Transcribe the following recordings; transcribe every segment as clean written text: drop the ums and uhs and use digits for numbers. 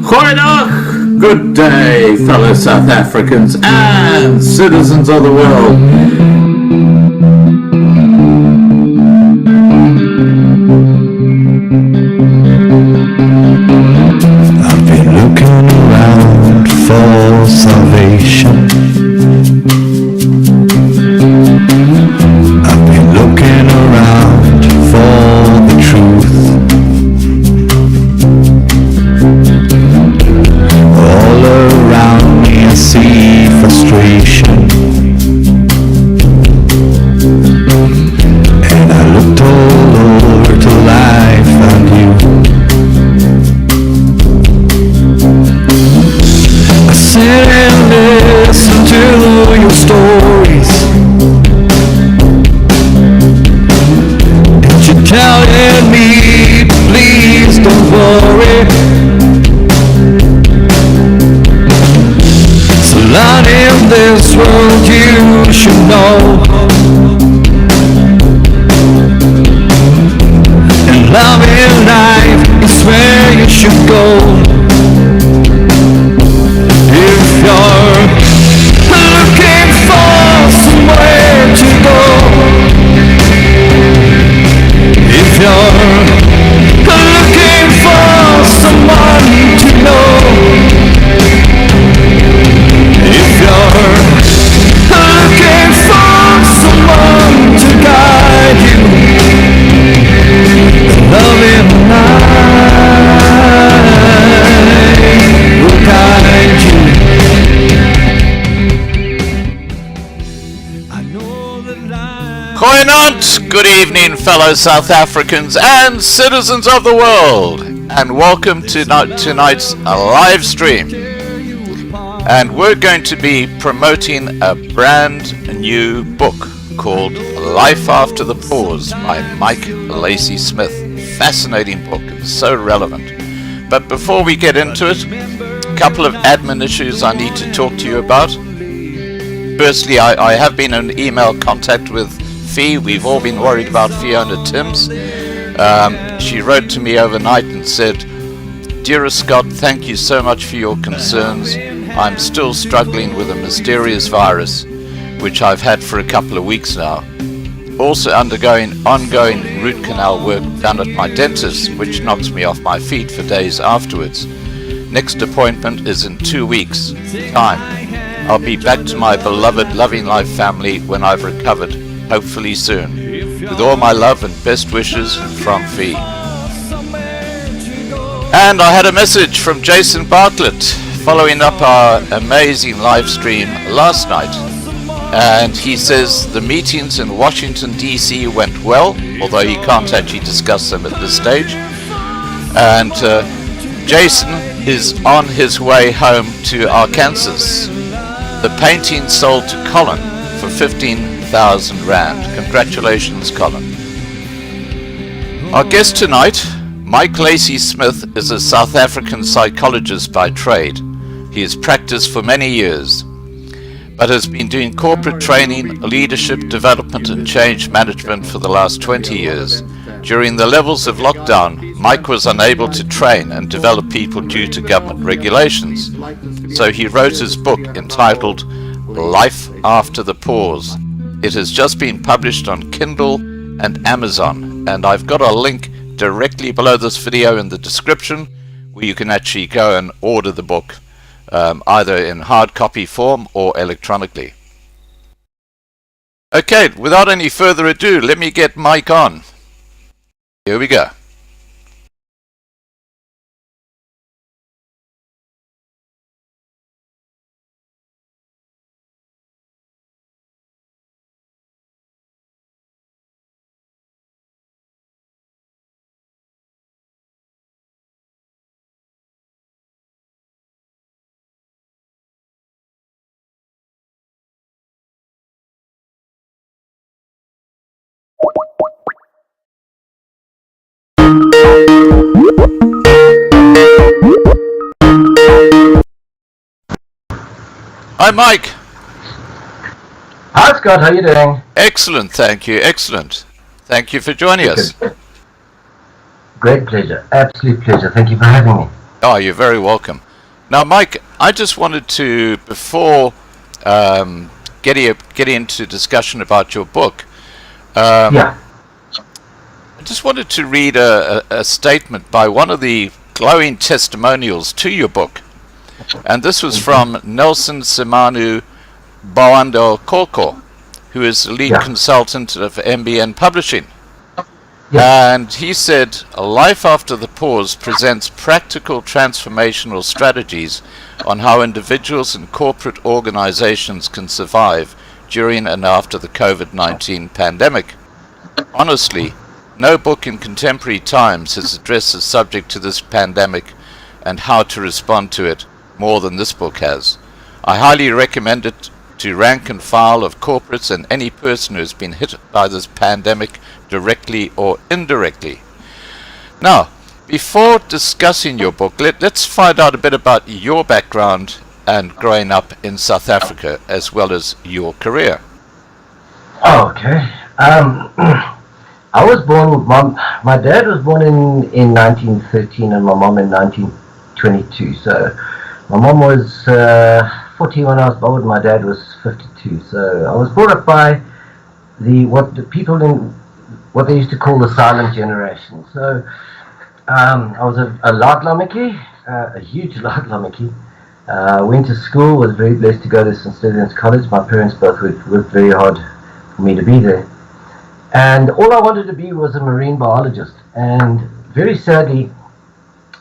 Goeiedag! Good day, fellow South Africans and citizens of the world. I've been looking around for salvation. I've been looking around for the truth. All around me I see frustration, and I looked all over till I found you. I sit and listen to your stories, and you're telling me to please don't worry. Lot in this world you should know, and love in life is where you should go. If you're looking for somewhere to go, if you're looking for someone to know, if you're looking for someone to guide you, love in life will guide you. I know that life. Goeienaand, good evening, fellow South Africans and citizens of the world, and welcome to tonight's live stream. And we're going to be promoting a brand new book called Life After the Pause by Mike Lacey-Smith. Fascinating book, it's so relevant. But before we get into it, a couple of admin issues I need to talk to you about. Firstly, I have been in email contact with Fee. We've all been worried about Fiona Timms. She wrote to me overnight and said, "Dearest Scott, thank you so much for your concerns. I'm still struggling with a mysterious virus, which I've had for a couple of weeks now. Also undergoing ongoing root canal work done at my dentist, which knocks me off my feet for days afterwards. Next appointment is in 2 weeks' time. I'll be back to my beloved Loving Life family when I've recovered, hopefully soon. With all my love and best wishes from Fee." And I had a message from Jason Bartlett following up our amazing live stream last night, and he says the meetings in Washington DC went well, although he can't actually discuss them at this stage, and Jason is on his way home to Arkansas. The painting sold to Colin for 15,000 Rand. Congratulations, Colin. Our guest tonight, Mike Lacey-Smith, is a South African psychologist by trade. He has practiced for many years, but has been doing corporate training, leadership development and change management for the last 20 years. During the levels of lockdown, Mike was unable to train and develop people due to government regulations. So he wrote his book entitled Life After the Pause. It has just been published on Kindle and Amazon, and I've got a link directly below this video in the description where you can actually go and order the book. Either in hard copy form or electronically. Okay, without any further ado, let me get Mike on. Here we go. Hi, Mike. Hi, Scott. How are you doing? Excellent, thank you. Excellent. Thank you for joining us. Great pleasure. Absolute pleasure. Thank you for having me. Oh, you're very welcome. Now, Mike, I just wanted to, before getting into discussion about your book, Yeah. I just wanted to read a statement by one of the glowing testimonials to your book. And this was from Nelson Simanu Boando Koko, who is the lead consultant of MBN Publishing. Yeah. And he said, life after the pause presents practical transformational strategies on how individuals and corporate organizations can survive during and after the COVID-19 pandemic. Honestly, no book in contemporary times has addressed the subject to this pandemic and how to respond to it more than this book has. I highly recommend it to rank and file of corporates and any person who has been hit by this pandemic directly or indirectly. Now, before discussing your book, let's find out a bit about your background and growing up in South Africa, as well as your career. Okay. I was born, my dad was born in 1913 and my mom in 1922. So my mom was 40 when I was born, my dad was 52. So I was brought up by what they used to call the silent generation. So I was a Laatlammetjie, a huge Laatlammetjie. Went to school, was very blessed to go to St. Stephen's College. My parents both worked very hard for me to be there. And all I wanted to be was a marine biologist. And very sadly,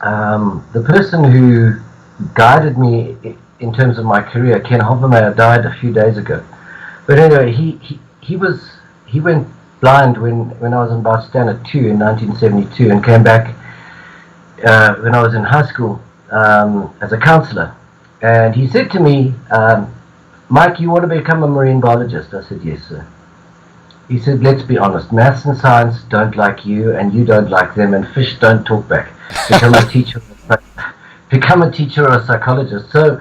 the person who guided me in terms of my career, Ken Hoffermeyer, died a few days ago. But anyway, he went blind when I was in about standard 2 in 1972 and came back when I was in high school as a counselor. And he said to me, Mike, you want to become a marine biologist? I said, yes, sir. He said, let's be honest, maths and science don't like you and you don't like them and fish don't talk back. Become a teacher or a psychologist. So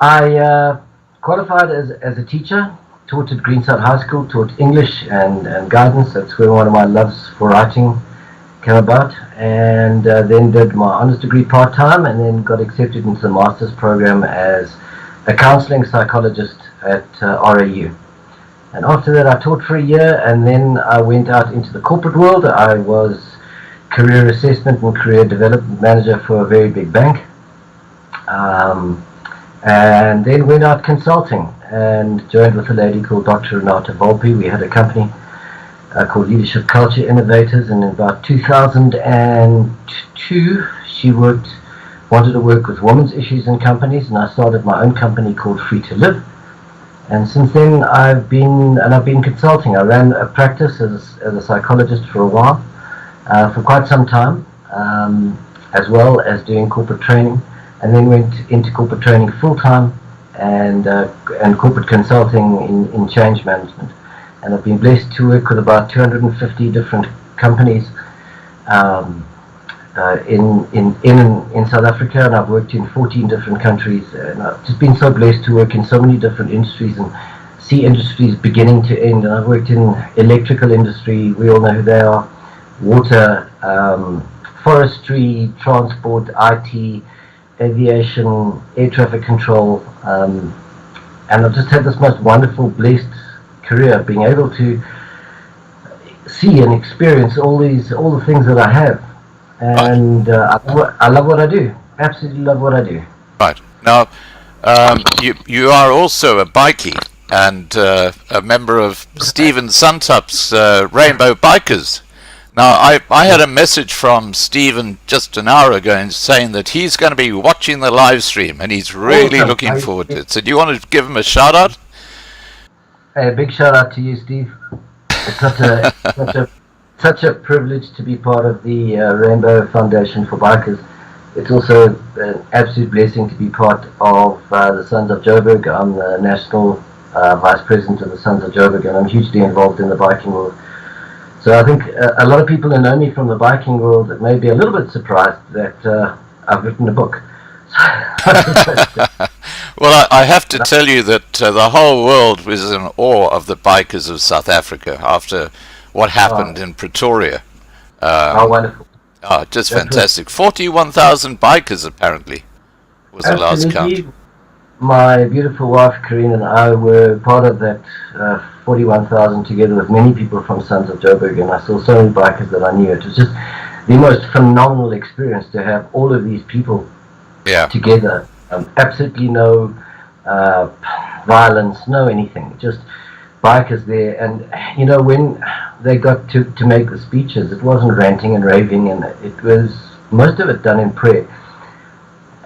I qualified as a teacher, taught at Greenside High School, taught English and guidance. That's where one of my loves for writing came about. And then did my honours degree part-time and then got accepted into the master's program as a counselling psychologist at RAU. And after that I taught for a year and then I went out into the corporate world. I was career assessment and career development manager for a very big bank. And then went out consulting and joined with a lady called Dr. Renata Volpe. We had a company called Leadership Culture Innovators, and in about 2002 she wanted to work with women's issues in companies, and I started my own company called Free to Live. And since then I've been consulting. I ran a practice as a psychologist for a while, for quite some time, as well as doing corporate training, and then went into corporate training full-time and corporate consulting in change management. And I've been blessed to work with about 250 different companies in South Africa, and I've worked in 14 different countries, and I've just been so blessed to work in so many different industries and see industries beginning to end. And I've worked in electrical industry, we all know who they are, water, forestry, transport, IT, aviation, air traffic control, and I've just had this most wonderful, blessed career, being able to see and experience all the things that I have. And I love what I do. Absolutely love what I do. Right. Now, you are also a bikie and a member of Stephen Suntup's Rainbow Bikers. Now, I had a message from Stephen just an hour ago saying that he's going to be watching the live stream and he's really looking forward to it. So do you want to give him a shout out? Hey, a big shout out to you, Steve. It's such a privilege to be part of the Rainbow Foundation for Bikers. It's also an absolute blessing to be part of the Sons of Joburg. I'm the National Vice President of the Sons of Joburg, and I'm hugely involved in the biking world. So I think a lot of people who know me from the biking world may be a little bit surprised that I've written a book. Well, I have to tell you that the whole world was in awe of the bikers of South Africa after what happened in Pretoria. Oh, wonderful. Oh, just That was fantastic. 41,000 bikers, apparently, was the last count. absolutely. My beautiful wife, Corinne, and I were part of that 41,000 together with many people from Sons of Joburg, and I saw so many bikers that I knew. It was just the most phenomenal experience to have all of these people Yeah. together. Absolutely no violence, no anything. Just bikers there. And, you know, when they got to make the speeches, it wasn't ranting and raving, and it was most of it done in prayer.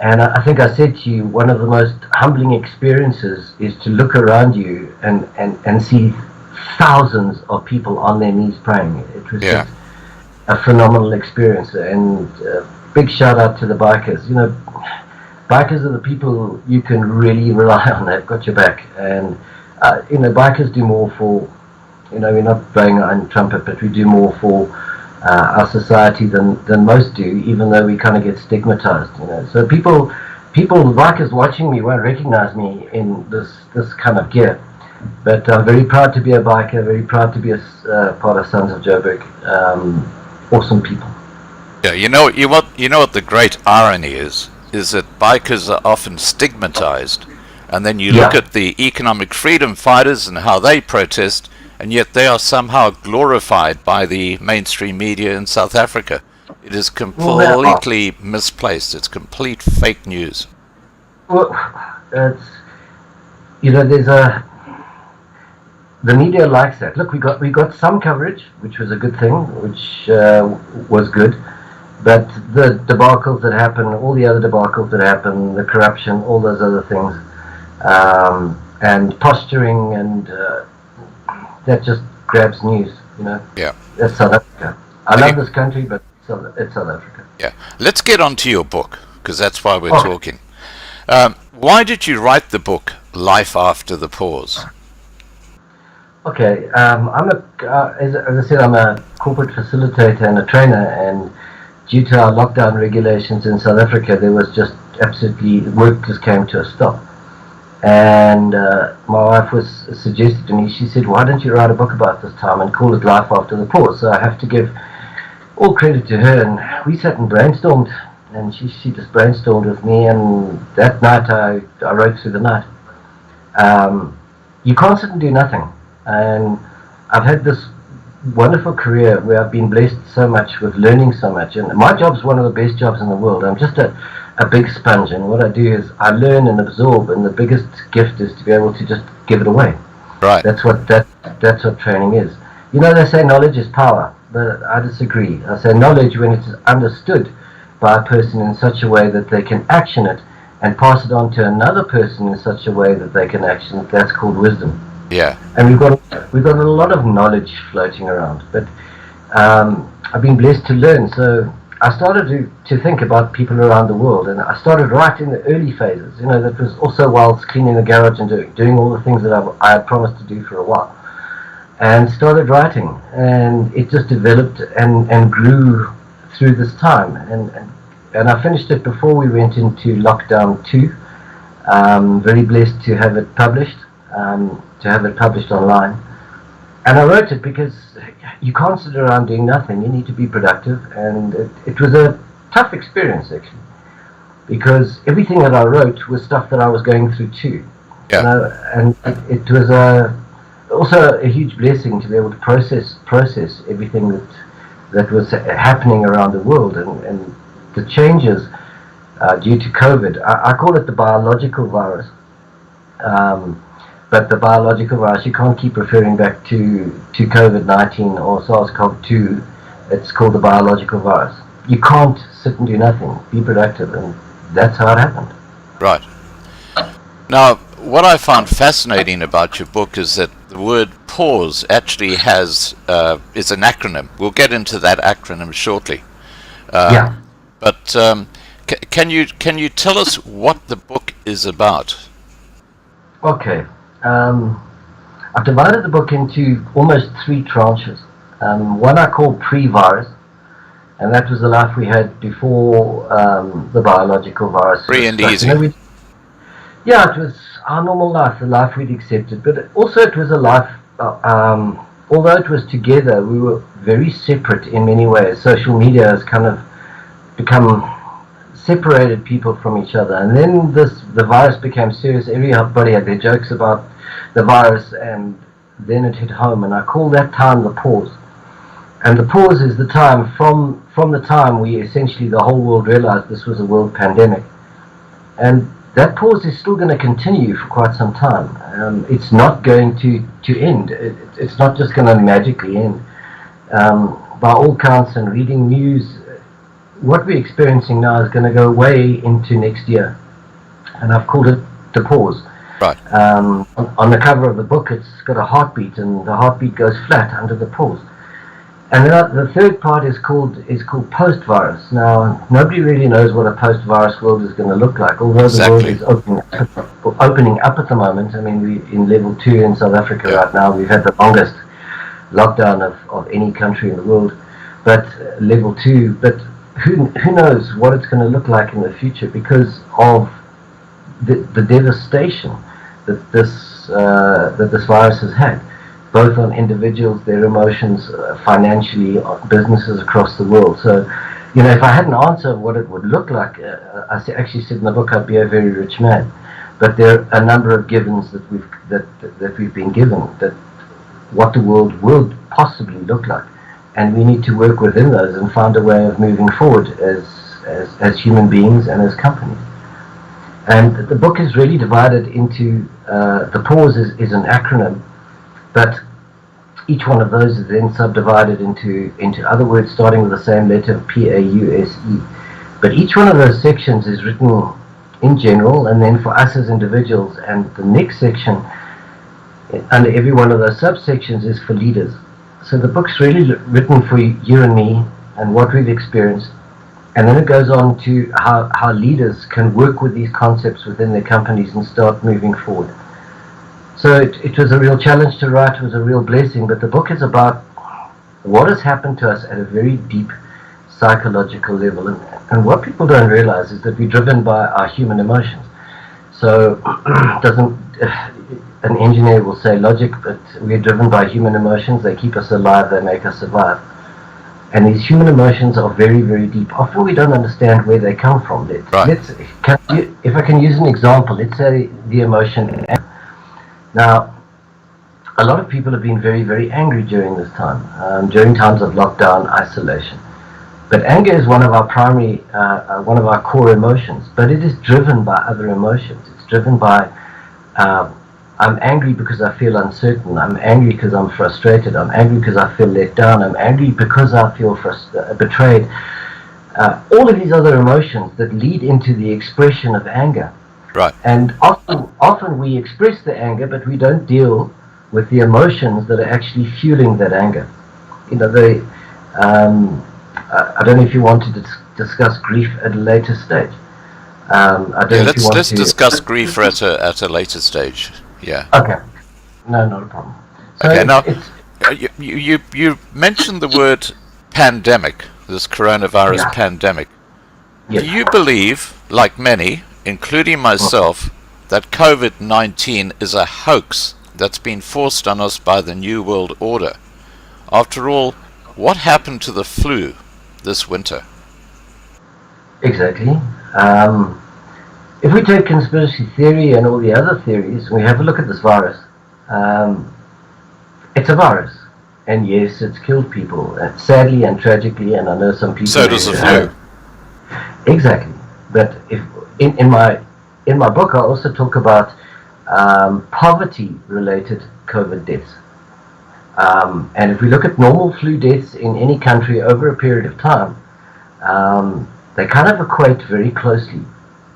And I think I said to you, one of the most humbling experiences is to look around you and see thousands of people on their knees praying. It was just a phenomenal experience. And big shout out to the bikers. You know, bikers are the people you can really rely on. They've got your back. And, you know, bikers do more for, you know, we're not blowing our own trumpet, but we do more for our society than most do, even though we kind of get stigmatized, you know. So people, bikers watching me won't recognize me in this kind of gear, but I'm very proud to be a biker, very proud to be a part of Sons of Joburg. Awesome people. Yeah, you know what the great irony is that bikers are often stigmatized, and then you look at the economic freedom fighters and how they protest, and yet they are somehow glorified by the mainstream media in South Africa. It is completely misplaced. It's complete fake news. Well, it's, you know, the media likes that. Look, we got some coverage, which was a good thing, which was good. But the debacles that happen, all the other debacles that happen, the corruption, all those other things, and posturing and that just grabs news, you know. Yeah. That's South Africa. I love this country, but it's South Africa. Yeah. Let's get on to your book, because that's why we're talking. Why did you write the book, Life After the Pause? Okay. As I said, I'm a corporate facilitator and a trainer, and due to our lockdown regulations in South Africa, there was just absolutely, work just came to a stop. And my wife suggested to me, she said, why don't you write a book about this time and call it Life After the Pause? So I have to give all credit to her, and we sat and brainstormed, and she just brainstormed with me, and that night I wrote through the night. You can't sit and do nothing, and I've had this wonderful career where I've been blessed so much with learning so much, and my job's one of the best jobs in the world. I'm just a big sponge, and what I do is I learn and absorb, and the biggest gift is to be able to just give it away. Right. That's what training is. You know, they say knowledge is power, but I disagree. I say knowledge, when it's understood by a person in such a way that they can action it and pass it on to another person in such a way that they can action it, that's called wisdom. Yeah. And we've got a lot of knowledge floating around, but I've been blessed to learn. So I started to think about people around the world, and I started right in the early phases. You know, that was also whilst cleaning the garage and doing all the things that I had promised to do for a while, and started writing, and it just developed and grew through this time, and I finished it before we went into lockdown 2. Very blessed to have it published, online. And I wrote it because you can't sit around doing nothing. You need to be productive. And it was a tough experience, actually, because everything that I wrote was stuff that I was going through too. Yeah. You know, and it was also a huge blessing to be able to process everything that was happening around the world, and the changes due to COVID. I call it the biological virus. But the biological virus, you can't keep referring back to Covid19 or SARS-CoV-2. It's called the biological virus. You can't sit and do nothing. Be productive, and that's how it happened. Right. Now, what I found fascinating about your book is that the word pause actually is an acronym. We'll get into that acronym shortly. Yeah. But can you tell us what the book is about? Okay. I've divided the book into almost 3 tranches. One I call pre-virus, and that was the life we had before the biological virus. Free and easy. You know, it was our normal life, the life we'd accepted, but also it was a life although it was together, we were very separate in many ways. Social media has kind of become separated people from each other, and then the virus became serious. Everybody had their jokes about the virus, and then it hit home, and I call that time the pause. And the pause is the time from the time we essentially, the whole world realized this was a world pandemic. And that pause is still going to continue for quite some time. It's not going to end. It's not just going to magically end. By all counts and reading news, what we're experiencing now is going to go way into next year. And I've called it the pause. Right. On the cover of the book, it's got a heartbeat, and the heartbeat goes flat under the pause. And then the third part is called post-virus. Now, nobody really knows what a post-virus world is going to look like, although the world is opening up at the moment. I mean, we're in level 2 in South Africa right now. We've had the longest lockdown of any country in the world, but level 2. But who knows what it's going to look like in the future because of the devastation that this virus has had, both on individuals, their emotions, financially, businesses across the world. So, if I had an answer of what it would look like, I actually said in the book I'd be a very rich man. But there are a number of givens that we've been given, that what the world will possibly look like, and we need to work within those and find a way of moving forward as human beings and as companies. And the book is really divided into the pause is an acronym. But each one of those is then subdivided into other words starting with the same letter, P-A-U-S-E. But each one of those sections is written in general, and then for us as individuals. And the next section, under every one of those subsections, is for leaders. So the book's really written for you and me and what we've experienced. And then it goes on to how leaders can work with these concepts within their companies and start moving forward. So it was a real challenge to write, it was a real blessing, but the book is about what has happened to us at a very deep psychological level. And what people don't realize is that we're driven by our human emotions. So an engineer will say logic, but we're driven by human emotions. They keep us alive, they make us survive. And these human emotions are very, very deep. Often we don't understand where they come from. If I can use an example, let's say the emotion anger. Now, a lot of people have been very, very angry during this time, during times of lockdown, isolation. But anger is one of our one of our core emotions, but it is driven by other emotions. It's driven by, I'm angry because I feel uncertain. I'm angry because I'm frustrated. I'm angry because I feel let down. I'm angry because I feel betrayed. All of these other emotions that lead into the expression of anger. Right. And often we express the anger, but we don't deal with the emotions that are actually fueling that anger. I don't know if you want to discuss grief at a later stage. Let's discuss grief at a later stage. Yeah. Okay. No, not a problem. So okay. Now, you mentioned the word pandemic, this coronavirus pandemic. Yes. Do you believe, like many, including myself, that Covid19 is a hoax that's been forced on us by the New World Order? After all, what happened to the flu this winter? Exactly. If we take conspiracy theory and all the other theories, we have a look at this virus. It's a virus. And yes, it's killed people, sadly and tragically, and I know some people... So does the flu. Exactly. But if in my book, I also talk about poverty-related COVID deaths. And if we look at normal flu deaths in any country over a period of time, they kind of equate very closely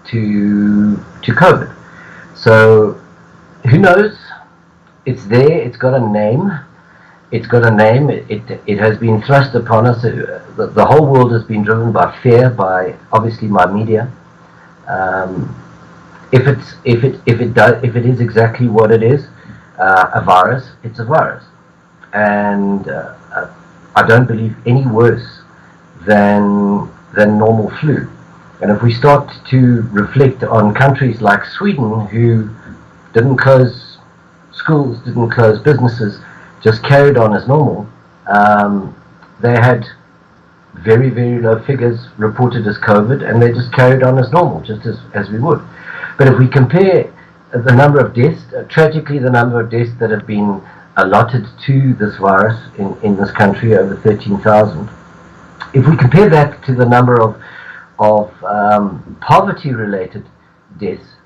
to COVID. So who knows? It's there. It's got a name. It has been thrust upon us. The whole world has been driven by fear, by obviously my media. If it is exactly what it is, a virus, it's a virus, and I don't believe any worse than normal flu. And if we start to reflect on countries like Sweden, who didn't close schools, didn't close businesses, just carried on as normal, they had very, very low figures reported as COVID, and they just carried on as normal, just as we would. But if we compare the number of deaths, tragically the number of deaths that have been allotted to this virus in this country, over 13,000, if we compare that to the number of poverty-related deaths,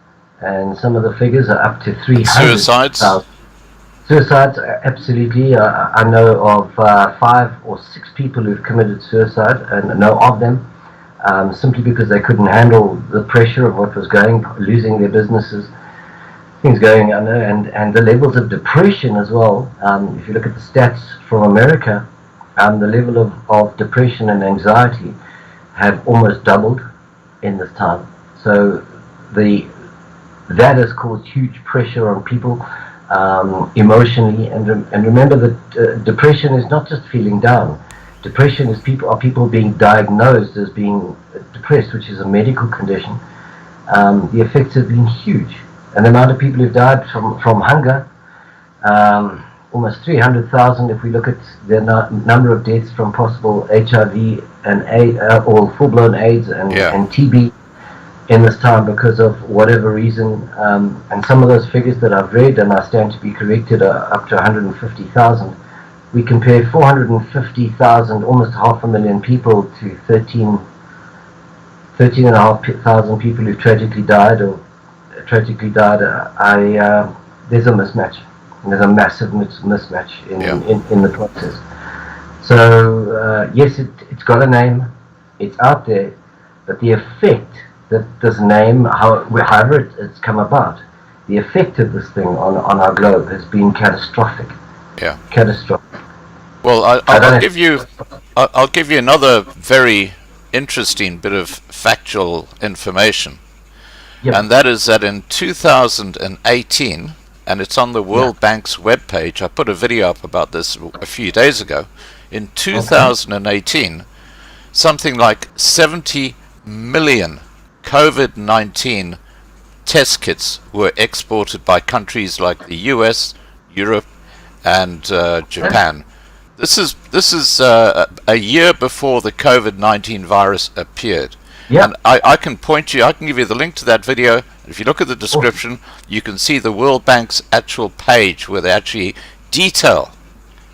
and some of the figures are up to 300,000. Suicides, absolutely. I know of 5 or 6 people who've committed suicide, and know of them, simply because they couldn't handle the pressure of what was going, losing their businesses, things going under, and the levels of depression as well. If you look at the stats from America, the level of depression and anxiety have almost doubled in this time. So that has caused huge pressure on people emotionally, and remember that depression is not just feeling down. Depression is people being diagnosed as being depressed, which is a medical condition. The effects have been huge, and the amount of people who've died from hunger, almost 300,000 if we look at the number of deaths from possible HIV and AIDS, or full-blown AIDS and TB in this time because of whatever reason, and some of those figures that I've read, and I stand to be corrected, are up to 150,000. We compare 450,000, almost 500,000 people, to 13,500 people who've tragically died. There's a mismatch. There's a massive mismatch in the process. So yes, it's got a name, it's out there, but the effect that this name, however it's come about, the effect of this thing on our globe has been catastrophic. Yeah. Catastrophic. Well, I'll give you another very interesting bit of factual information, and that is that in 2018, and it's on the World Bank's webpage. I put a video up about this a few days ago. In 2018, something like 70 million COVID-19 test kits were exported by countries like the US, Europe, and Japan. This is a year before the COVID-19 virus appeared. And I can give you the link to that video. If you look at the description, you can see the World Bank's actual page where they actually detail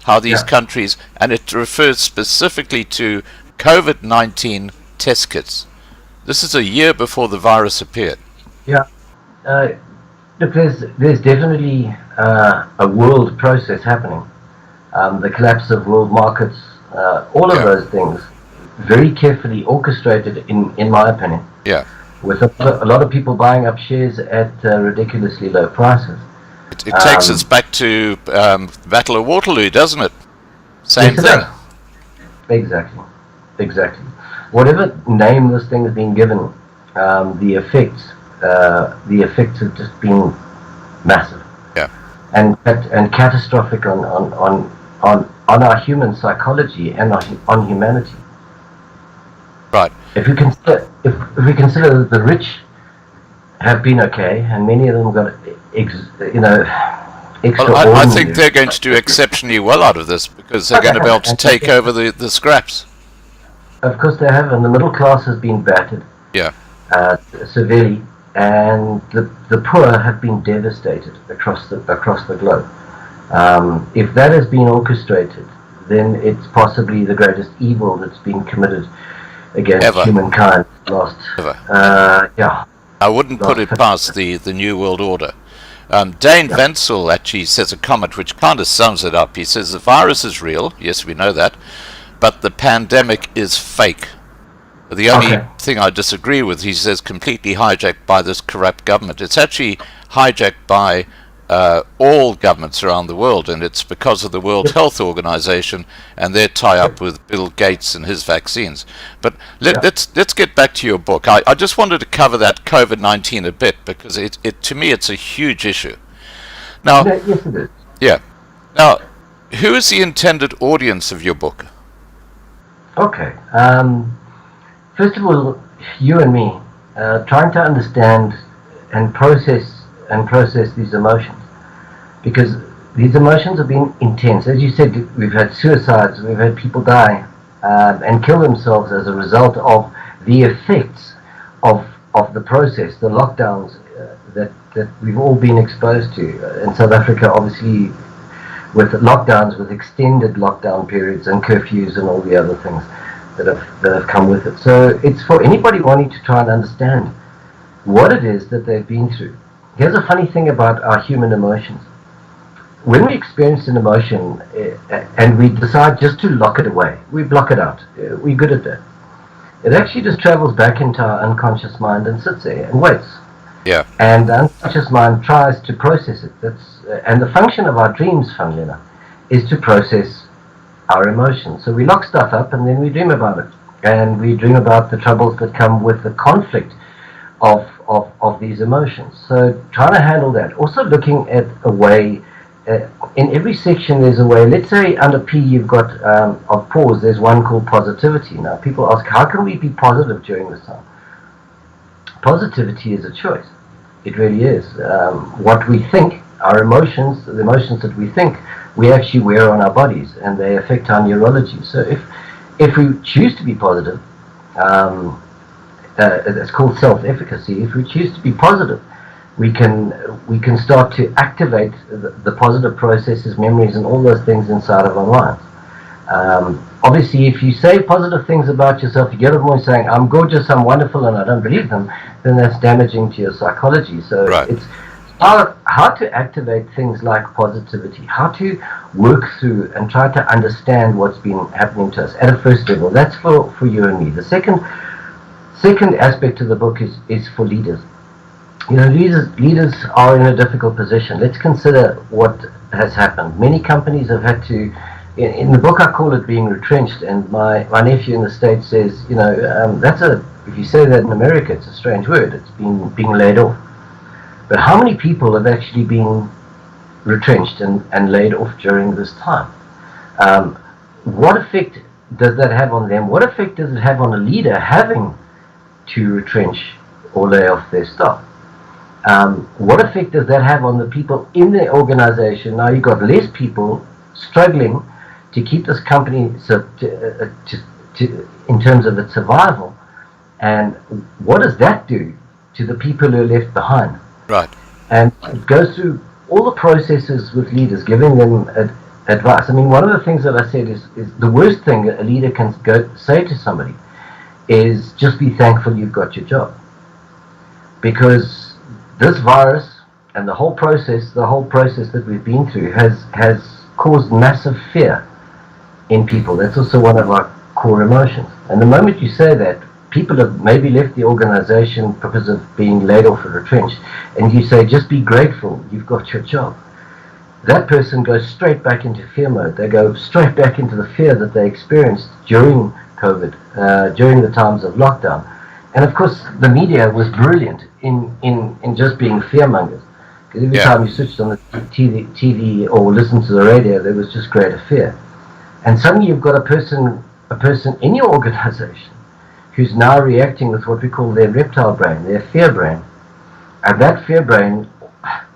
how these countries, and it refers specifically to COVID-19 test kits. This is a year before the virus appeared. Yeah. Look, there's definitely a world process happening. The collapse of world markets, all of those things, very carefully orchestrated, in my opinion. Yeah. With a lot of people buying up shares at ridiculously low prices. It takes us back to Battle of Waterloo, doesn't it? Same thing. Exactly. Whatever name this thing has been given, the effects have just been massive. Yeah. And catastrophic on our human psychology and on humanity. Right. If we consider that the rich have been okay, and many of them got extraordinary. Well, I think they're going to do exceptionally well out of this, because they're going to be able to take over the scraps. Of course they have, and the middle class has been battered. Yeah. Severely, and the poor have been devastated across the globe. If that has been orchestrated, then it's possibly the greatest evil that's been committed against humankind last. I wouldn't put it past the New World Order. Dane Wenzel actually says a comment which kind of sums it up. He says the virus is real, yes, we know that, but the pandemic is fake. The only thing I disagree with, he says, completely hijacked by this corrupt government. It's actually hijacked by all governments around the world, and it's because of the World Health Organization and their tie-up with Bill Gates and his vaccines. But let's get back to your book. I just wanted to cover that COVID-19 a bit, because it to me it's a huge issue. Now, yes, it is. Yeah. Now, who is the intended audience of your book? Okay. First of all, you and me, trying to understand and process these emotions, because these emotions have been intense. As you said, we've had suicides, we've had people die and kill themselves as a result of the effects of the process, the lockdowns that we've all been exposed to. In South Africa, obviously, with lockdowns, with extended lockdown periods and curfews and all the other things that have come with it. So it's for anybody wanting to try and understand what it is that they've been through. Here's a funny thing about our human emotions. When we experience an emotion and we decide just to lock it away, we block it out. We're good at that. It actually just travels back into our unconscious mind and sits there and waits. Yeah. And the unconscious mind tries to process it. And the function of our dreams, funnily enough, is to process our emotions. So we lock stuff up and then we dream about it. And we dream about the troubles that come with the conflict of these emotions. So trying to handle that. Also looking at a way, in every section there's a way. Let's say under P you've got, of pause, there's one called positivity. Now people ask, how can we be positive during this time? Positivity is a choice. It really is. What we think, our emotions, the emotions that we think, we actually wear on our bodies and they affect our neurology. So if we choose to be positive, it's called self-efficacy. If we choose to be positive, we can start to activate the positive processes, memories, and all those things inside of our minds. Obviously, if you say positive things about yourself, you get up more saying, I'm gorgeous, I'm wonderful, and I don't believe them, then that's damaging to your psychology. So right. It's how to activate things like positivity, how to work through and try to understand what's been happening to us at a first level. That's for you and me. The second aspect of the book is for leaders. You know, leaders are in a difficult position. Let's consider what has happened. Many companies have had to, in the book I call it being retrenched, and my nephew in the States says, you know, if you say that in America, it's a strange word. It's being laid off. But how many people have actually been retrenched and laid off during this time? What effect does that have on them? What effect does it have on a leader having to retrench or lay off their staff? What effect does that have on the people in the organization? Now you've got less people struggling to keep this company in terms of its survival, and what does that do to the people who are left behind? Right. And it goes through all the processes with leaders, giving them advice. I mean, one of the things that I said is the worst thing a leader can say to somebody is just be thankful you've got your job, because this virus and the whole process that we've been through has caused massive fear in people. That's also one of our core emotions. And the moment you say that, people have maybe left the organization because of being laid off or retrenched, and you say, just be grateful you've got your job. That person goes straight back into fear mode. They go straight back into the fear that they experienced during COVID, during the times of lockdown. And of course, the media was brilliant in just being fearmongers. Because every time you switched on the TV or listened to the radio, there was just greater fear. And suddenly you've got a person in your organization who's now reacting with what we call their reptile brain, their fear brain. And that fear brain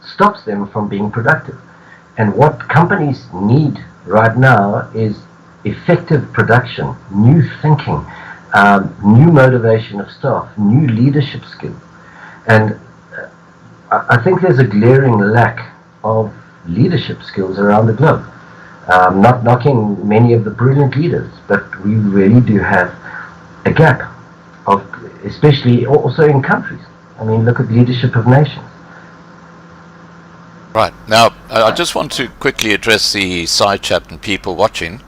stops them from being productive. And what companies need right now is effective production, new thinking, new motivation of staff, new leadership skills. And I think there's a glaring lack of leadership skills around the globe. Not knocking many of the brilliant leaders, but we really do have a gap, especially also in countries. I mean, look at leadership of nations. Right. Now, I just want to quickly address the side chat and people watching.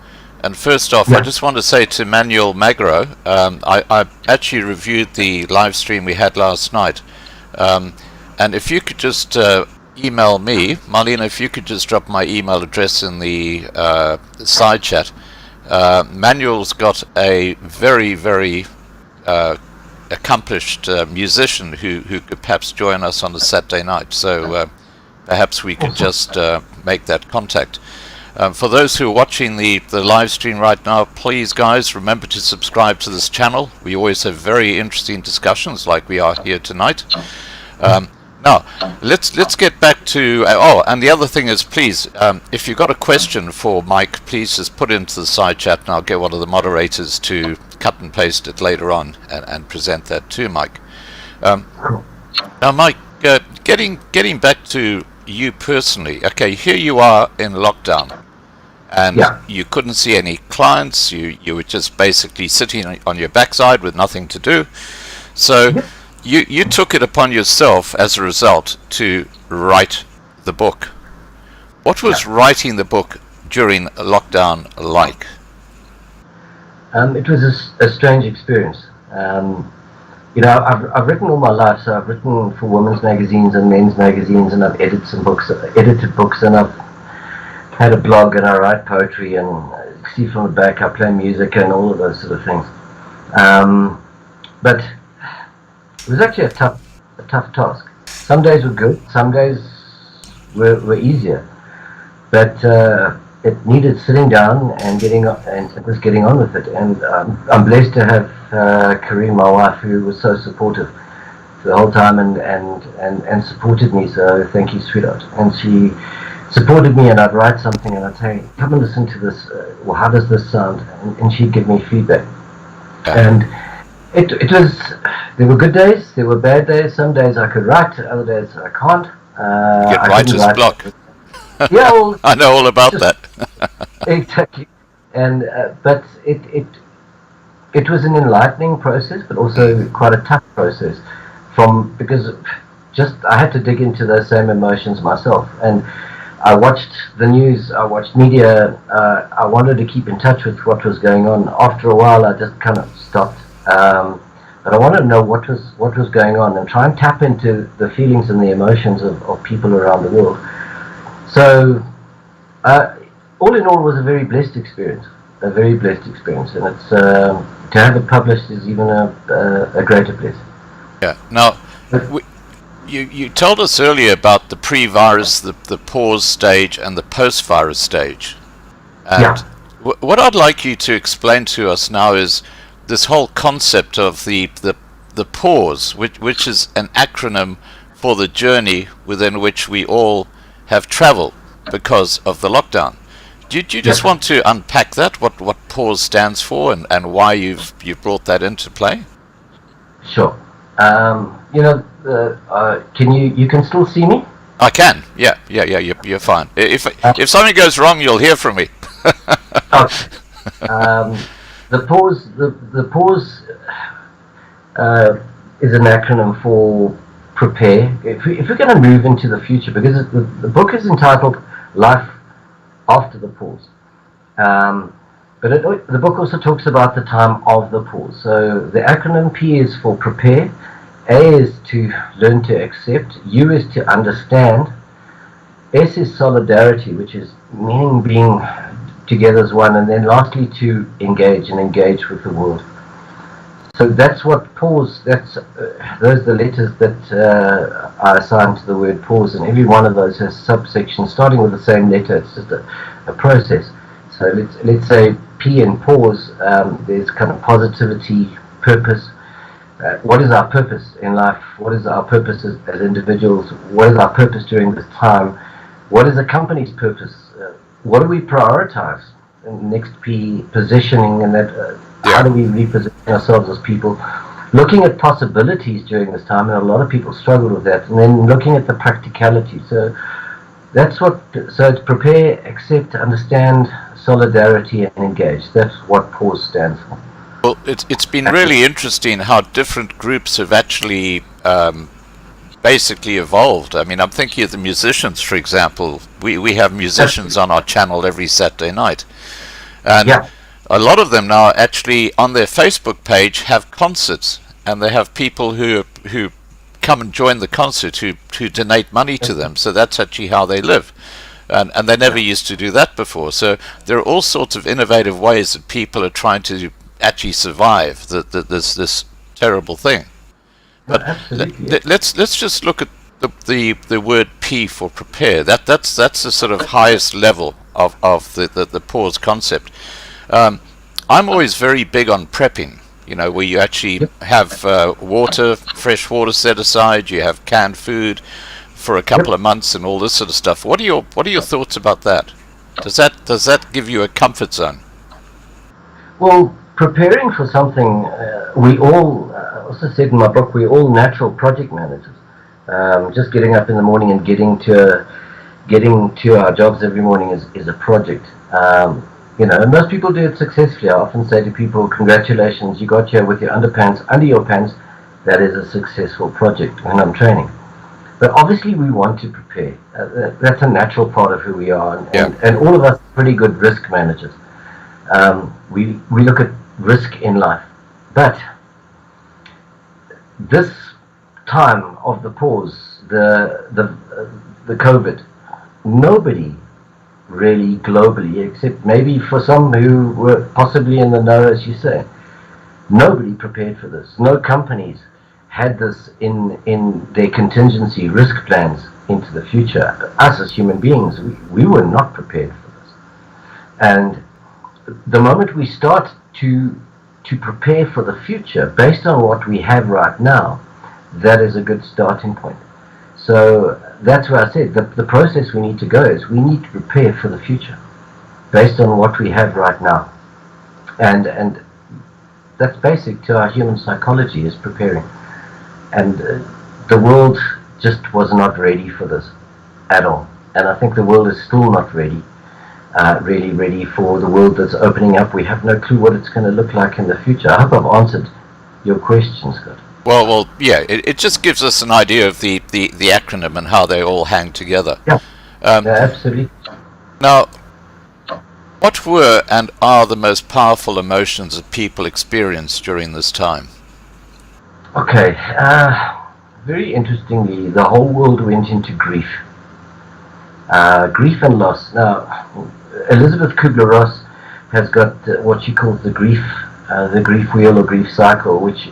And first off, I just want to say to Manuel Magro, I actually reviewed the live stream we had last night. And if you could just email me, Marlene, if you could just drop my email address in the side chat. Manuel's got a very, very accomplished musician who could perhaps join us on a Saturday night. So perhaps we could just make that contact. For those who are watching the live stream right now, please, guys, remember to subscribe to this channel. We always have very interesting discussions like we are here tonight. Now, let's get back to and the other thing is, please, if you've got a question for Mike, please just put it into the side chat, and I'll get one of the moderators to cut and paste it later on and present that to Mike. Now, Mike, getting back to you personally. Okay, here you are in lockdown, and you couldn't see any clients. You were just basically sitting on your backside with nothing to do. So. You took it upon yourself as a result to write the book. What was writing the book during lockdown like? It was a strange experience. I've written all my life, so I've written for women's magazines and men's magazines, and I've edited books, and I've had a blog, and I write poetry, and see from the back I play music and all of those sort of things. But it was actually a tough task. Some days were good, some days were easier, but it needed sitting down and getting on with it. And I'm blessed to have Kareem, my wife, who was so supportive the whole time and supported me. So thank you, sweetheart. And she supported me, and I'd write something and I'd say, "Come and listen to this. Well, how does this sound?" And she'd give me feedback. And It was, there were good days, there were bad days. Some days I could write, other days I can't. Get writer's block. Yeah, well, I know all about that. Exactly. And but it was an enlightening process, but also quite a tough process. Because I had to dig into those same emotions myself. And I watched the news, I watched media. I wanted to keep in touch with what was going on. After a while, I just kind of stopped. But I wanted to know what was going on and try and tap into the feelings and the emotions of people around the world. So, all in all, it was a very blessed experience. And it's to have it published is even a greater bliss. Yeah. Now, you told us earlier about the pre-virus, the pause stage, and the post-virus stage. And what I'd like you to explain to us now is this whole concept of the pause, which is an acronym for the journey within which we all have traveled because of the lockdown. Do you just want to unpack that, what pause stands for, and why you've brought that into play? Sure. Can you can still see me? I can. Yeah. You're fine. If something goes wrong, you'll hear from me. Okay. The pause is an acronym for prepare. If we're going to move into the future, because the book is entitled Life After the Pause. But the book also talks about the time of the pause. So the acronym P is for prepare, A is to learn to accept, U is to understand, S is solidarity, which is meaning being together as one, and then lastly to engage with the world. So that's what pause, those are the letters that are assigned to the word pause, and every one of those has subsections starting with the same letter. It's just a process. So let's say P in pause, there's kind of positivity, purpose. What is our purpose in life? What is our purpose as individuals? What is our purpose during this time? What is a company's purpose? What do we prioritize? And next P, positioning, and that how do we reposition ourselves as people? Looking at possibilities during this time, and a lot of people struggle with that. And then looking at the practicality. So that's so it's prepare, accept, understand, solidarity, and engage. That's what pause stands for. Well, it's been really interesting how different groups have actually basically evolved. I mean, I'm thinking of the musicians, for example. We have musicians on our channel every Saturday night. And a lot of them now actually on their Facebook page have concerts, and they have people who come and join the concert who donate money to them. So that's actually how they live. And they never used to do that before. So there are all sorts of innovative ways that people are trying to actually survive this terrible thing. But let's just look at the word P for prepare. That's the sort of highest level of the pause concept. I'm always very big on prepping, You know, where you actually have water, fresh water set aside, you have canned food for a couple of months and all this sort of stuff. What are your thoughts about that? Does that give you a comfort zone? Well, preparing for something, we all, I also said in my book, we're all natural project managers. Just getting up in the morning and getting to our jobs every morning is a project. You know, and most people do it successfully. I often say to people, congratulations, you got here with your underpants under your pants. That is a successful project when I'm training. But obviously we want to prepare. That's a natural part of who we are. And all of us are pretty good risk managers. We look at risk in life. But this time of the pause, the COVID, nobody really globally, except maybe for some who were possibly in the know, as you say, nobody prepared for this. No companies had this in their contingency risk plans into the future. Us as human beings, we were not prepared for this. And the moment we start to prepare for the future based on what we have right now, that is a good starting point. So that's why I said the process we need to go is we need to prepare for the future based on what we have right now. And that's basic to our human psychology, is preparing. And the world just was not ready for this at all. And I think the world is still not ready, really ready for the world that's opening up. We have no clue what it's going to look like in the future. I hope I've answered your question, Scott. Well, yeah. It just gives us an idea of the acronym and how they all hang together. Yeah, absolutely. Now, what were and are the most powerful emotions that people experience during this time? Okay, very interestingly, the whole world went into grief. Grief and loss. Now, Elizabeth Kubler-Ross has got what she calls the grief wheel or grief cycle, which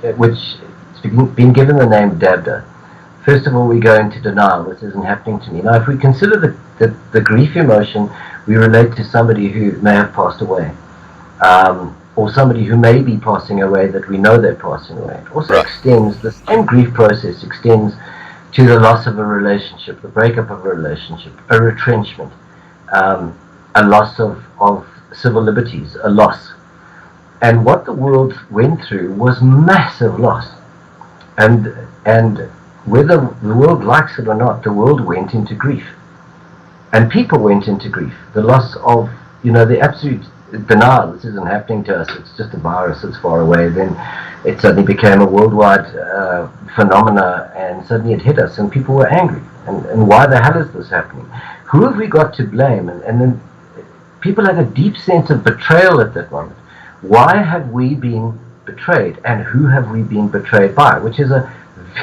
been given the name DABDA. First of all, we go into denial. This isn't happening to me. Now, if we consider the grief emotion, we relate to somebody who may have passed away, or somebody who may be passing away that we know they're passing away. It also extends, the same grief process extends to the loss of a relationship, the breakup of a relationship, a retrenchment, a loss of civil liberties, a loss. And what the world went through was massive loss. And whether the world likes it or not, the world went into grief. And people went into grief. The loss of, the absolute denial, this isn't happening to us, it's just a virus that's far away. Then it suddenly became a worldwide phenomena, and suddenly it hit us, and people were angry. And why the hell is this happening? Who have we got to blame? And then people had a deep sense of betrayal at that moment. Why have we been betrayed, and who have we been betrayed by? Which is a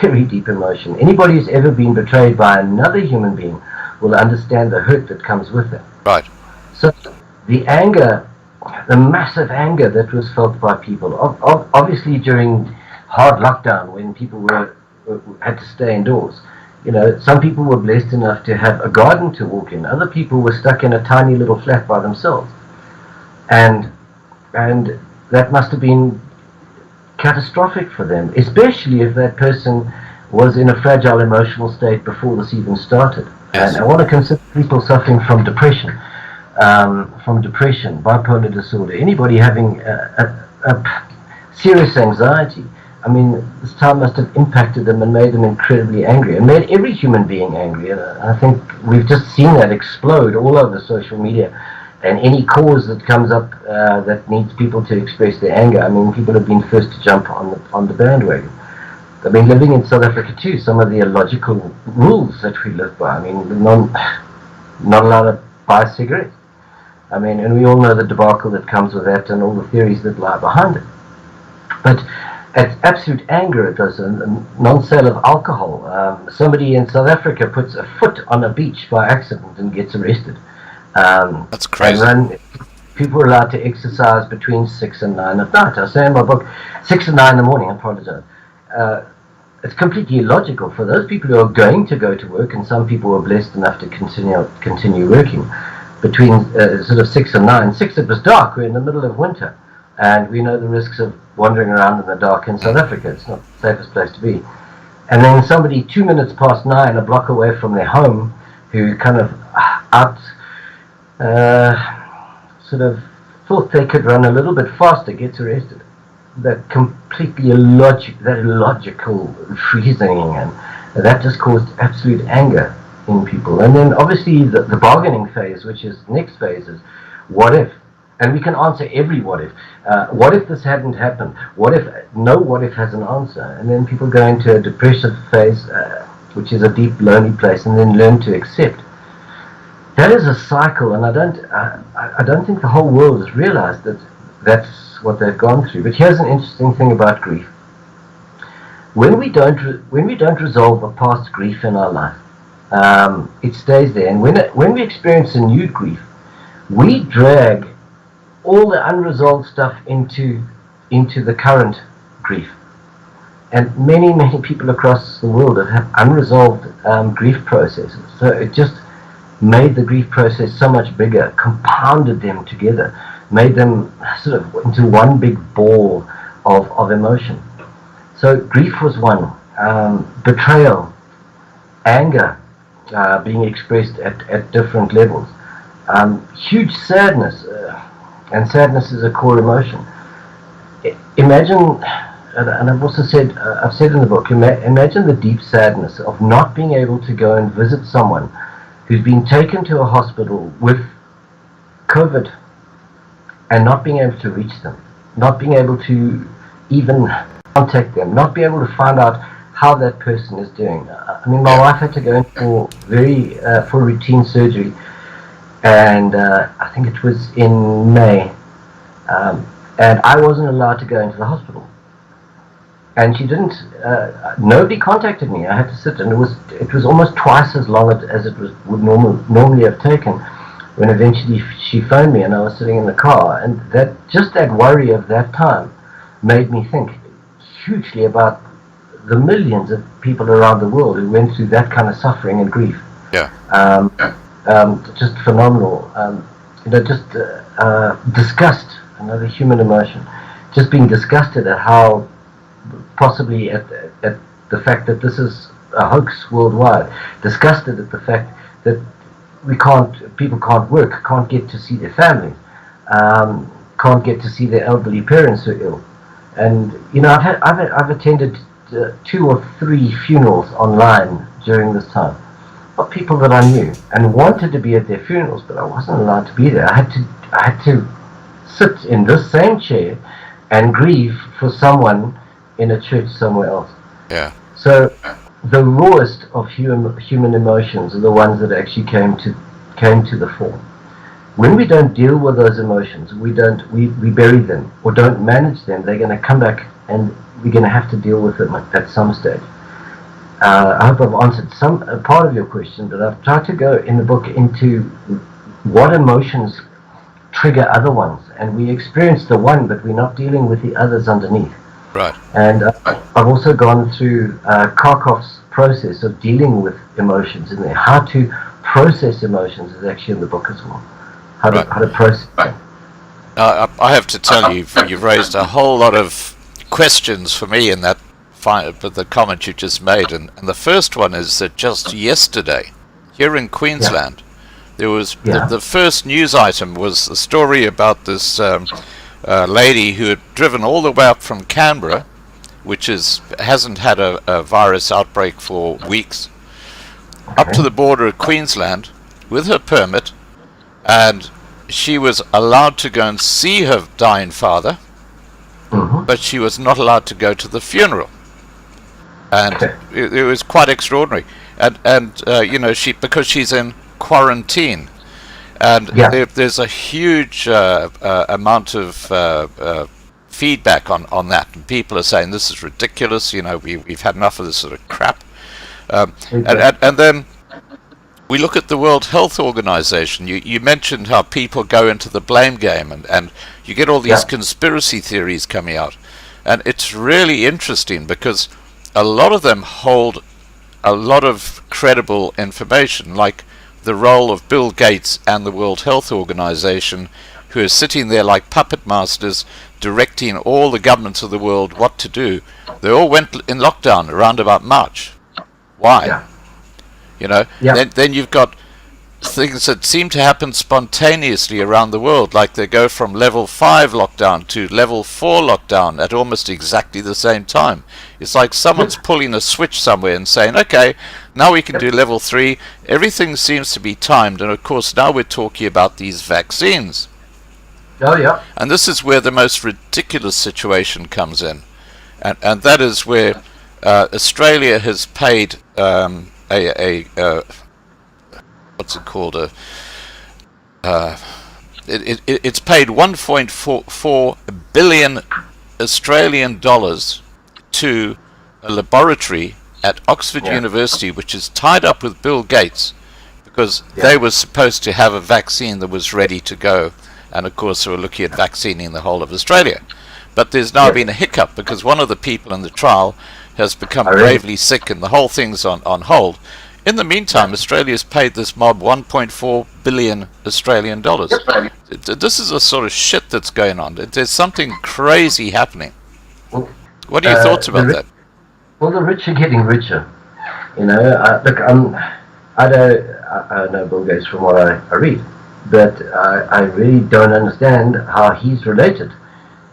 very deep emotion. Anybody who's ever been betrayed by another human being will understand the hurt that comes with it. Right. So the anger, the massive anger that was felt by people, obviously during hard lockdown when people had to stay indoors. Some people were blessed enough to have a garden to walk in. Other people were stuck in a tiny little flat by themselves. And that must have been catastrophic for them, especially if that person was in a fragile emotional state before this even started. Yes. And I want to consider people suffering from depression, bipolar disorder, anybody having a serious anxiety. I mean, this time must have impacted them and made them incredibly angry, and made every human being angry. And I think we've just seen that explode all over social media. And any cause that comes up that needs people to express their anger, I mean, people have been first to jump on the bandwagon. I mean, living in South Africa too, some of the illogical rules that we live by. I mean, not allowed to buy cigarettes. I mean, and we all know the debacle that comes with that and all the theories that lie behind it. But it's absolute anger. It does a non-sale of alcohol. Somebody in South Africa puts a foot on a beach by accident and gets arrested. That's crazy. People are allowed to exercise between 6 and 9 at night. I say in my book, 6 and 9 in the morning, I apologize. It's completely illogical for those people who are going to go to work, and some people were blessed enough to continue working between sort of 6 and 9. 6, it was dark, we're in the middle of winter. And we know the risks of wandering around in the dark in South Africa. It's not the safest place to be. And then somebody 2 minutes past 9, a block away from their home, who kind of sort of thought they could run a little bit faster, gets arrested. That completely illogical reasoning, and that just caused absolute anger in people. And then obviously the bargaining phase, which is next phase, is what if? And we can answer every what if. What if this hadn't happened? What if? No what if has an answer. And then people go into a depressive phase, which is a deep, lonely place, and then learn to accept. That is a cycle, and I don't think the whole world has realized that that's what they've gone through. But here's an interesting thing about grief. When we don't resolve a past grief in our life, it stays there. And when we experience a new grief, we drag all the unresolved stuff into the current grief. And many people across the world have unresolved grief processes. So it just made the grief process so much bigger, compounded them together, made them sort of into one big ball of emotion. So grief was one. Betrayal, anger being expressed at different levels. Huge sadness, and sadness is a core emotion. Imagine, and I've also said, I've said in the book, imagine the deep sadness of not being able to go and visit someone who's been taken to a hospital with COVID and not being able to reach them, not being able to even contact them, not be able to find out how that person is doing. I mean, my wife had to go in for routine surgery, and I think it was in May, and I wasn't allowed to go into the hospital. And she didn't. Nobody contacted me. I had to sit, and it was almost twice as long as it would normally have taken. When eventually she phoned me, and I was sitting in the car, and that worry of that time made me think hugely about the millions of people around the world who went through that kind of suffering and grief. Yeah. Just phenomenal. Disgust, another human emotion. Just being disgusted at how, possibly at the fact that this is a hoax worldwide. Disgusted at the fact that people can't work, can't get to see their families, can't get to see their elderly parents who are ill. And I've attended 2 or 3 funerals online during this time of people that I knew and wanted to be at their funerals, but I wasn't allowed to be there. I had to sit in this same chair and grieve for someone in a church somewhere else. Yeah. So the rawest of human emotions are the ones that actually came to the fore. When we don't deal with those emotions, we bury them or don't manage them, they're going to come back, and we're going to have to deal with them at some stage. I hope I've answered some part of your question, but I've tried to go in the book into what emotions trigger other ones, and we experience the one, but we're not dealing with the others underneath. Right. And I've also gone through Karkoff's process of dealing with emotions in there. How to process emotions is actually in the book as well. How to process them. I have to tell you, you've raised a whole lot of questions for me in that the comment you just made, and the first one is that just yesterday, here in Queensland, there was the first news item was a story about this lady who had driven all the way up from Canberra, which hasn't had a virus outbreak for weeks, up to the border of Queensland with her permit, and she was allowed to go and see her dying father, but she was not allowed to go to the funeral. And it was quite extraordinary. And because she's in quarantine, and there's a huge amount of feedback on that, and people are saying this is ridiculous. We've had enough of this sort of crap. And then we look at the World Health Organization. You mentioned how people go into the blame game, and you get all these conspiracy theories coming out, and it's really interesting because a lot of them hold a lot of credible information, like the role of Bill Gates and the World Health Organization who are sitting there like puppet masters, directing all the governments of the world what to do. They all went in lockdown around about March. Why? Yeah. You know, Yeah. then you've got things that seem to happen spontaneously around the world, like they go from level 5 lockdown to level 4 lockdown at almost exactly the same time. It's like someone's pulling a switch somewhere and saying, okay, now we can do level 3. Everything seems to be timed, and of course now we're talking about these vaccines. Oh, yeah. And this is where the most ridiculous situation comes in. And that is where Australia has paid what's it called? It's paid 1.4 billion Australian dollars to a laboratory at Oxford University, which is tied up with Bill Gates, because they were supposed to have a vaccine that was ready to go. And of course, they were looking at vaccinating the whole of Australia. But there's now been a hiccup because one of the people in the trial has become gravely sick, and the whole thing's on hold. In the meantime, Australia's paid this mob 1.4 billion Australian dollars. This is a sort of shit that's going on. There's something crazy happening. What are your thoughts about that? Well, the rich are getting richer. You know, look, I know Bill Gates from what I read, but I really don't understand how he's related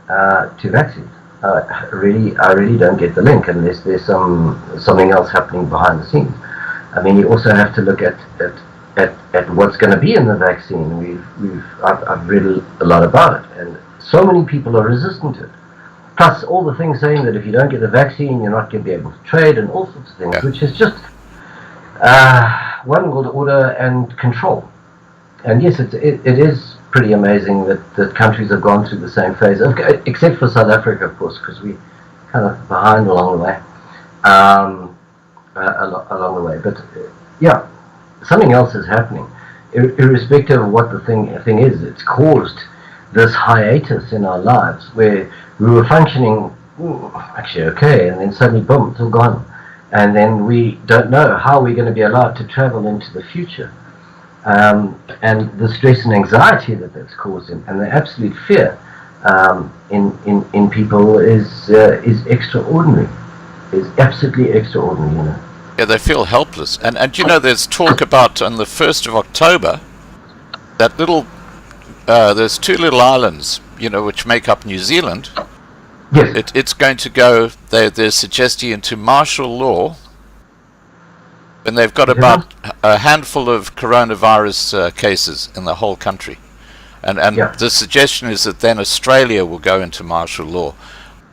to vaccines. I really don't get the link unless there's something else happening behind the scenes. I mean, you also have to look at what's going to be in the vaccine. I've read a lot about it, and so many people are resistant to it. Plus, all the things saying that if you don't get the vaccine, you're not going to be able to trade, and all sorts of things, which is just one world order and control. And yes, it is pretty amazing that countries have gone through the same phase, except for South Africa, of course, because we're kind of behind along the way. Along the way, but yeah, something else is happening. Irrespective of what the thing is, it's caused this hiatus in our lives where we were functioning actually okay, and then suddenly boom, it's all gone, and then we don't know how we're going to be allowed to travel into the future, and the stress and anxiety that's causing, and the absolute fear in people is extraordinary. Is absolutely extraordinary, you know. Yeah, they feel helpless. And you know, there's talk about on the 1st of October, that there's 2 little islands, you know, which make up New Zealand. Yes. It's going to go, they're suggesting, into martial law, and they've got about a handful of coronavirus cases in the whole country. And the suggestion is that then Australia will go into martial law.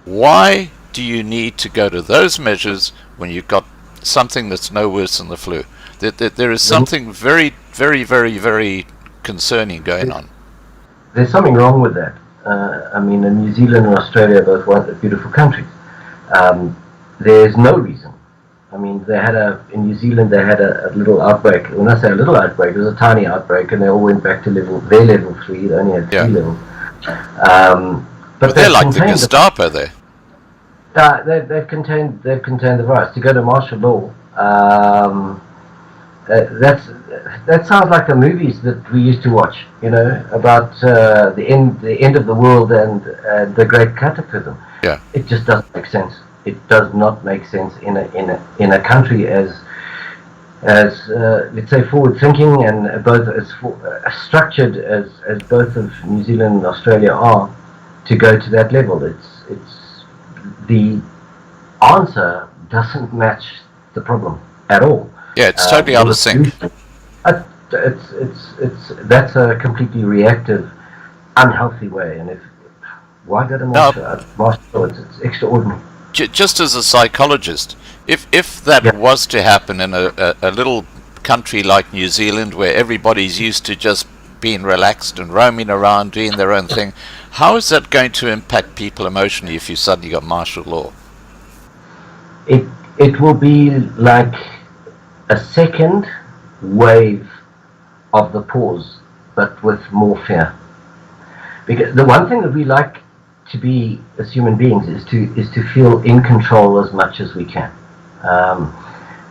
Why do you need to go to those measures when you've got something that's no worse than the flu? There is something very, very, very, very concerning going on. There's something wrong with that. I mean, New Zealand and Australia are both beautiful countries. There's no reason. I mean, in New Zealand they had a little outbreak. When I say a little outbreak, it was a tiny outbreak, and they all went back to their level 3. They only had 3 levels. But they're like the Gestapo there. They've contained the virus. To go to martial law, that sounds like the movies that we used to watch, you know, about the end of the world and the Great Cataclysm. Yeah. It just doesn't make sense. It does not make sense in a country as let's say forward thinking and both as structured as both of New Zealand and Australia are, to go to that level. It's the answer doesn't match the problem at all. Yeah, it's totally out of sync. That's a completely reactive, unhealthy way. And why go to martial? It's extraordinary. Just as a psychologist, if that was to happen in a little country like New Zealand, where everybody's used to just being relaxed and roaming around doing their own thing, how is that going to impact people emotionally if you suddenly got martial law? It will be like a second wave of the pause, but with more fear. Because the one thing that we like to be as human beings is to feel in control as much as we can.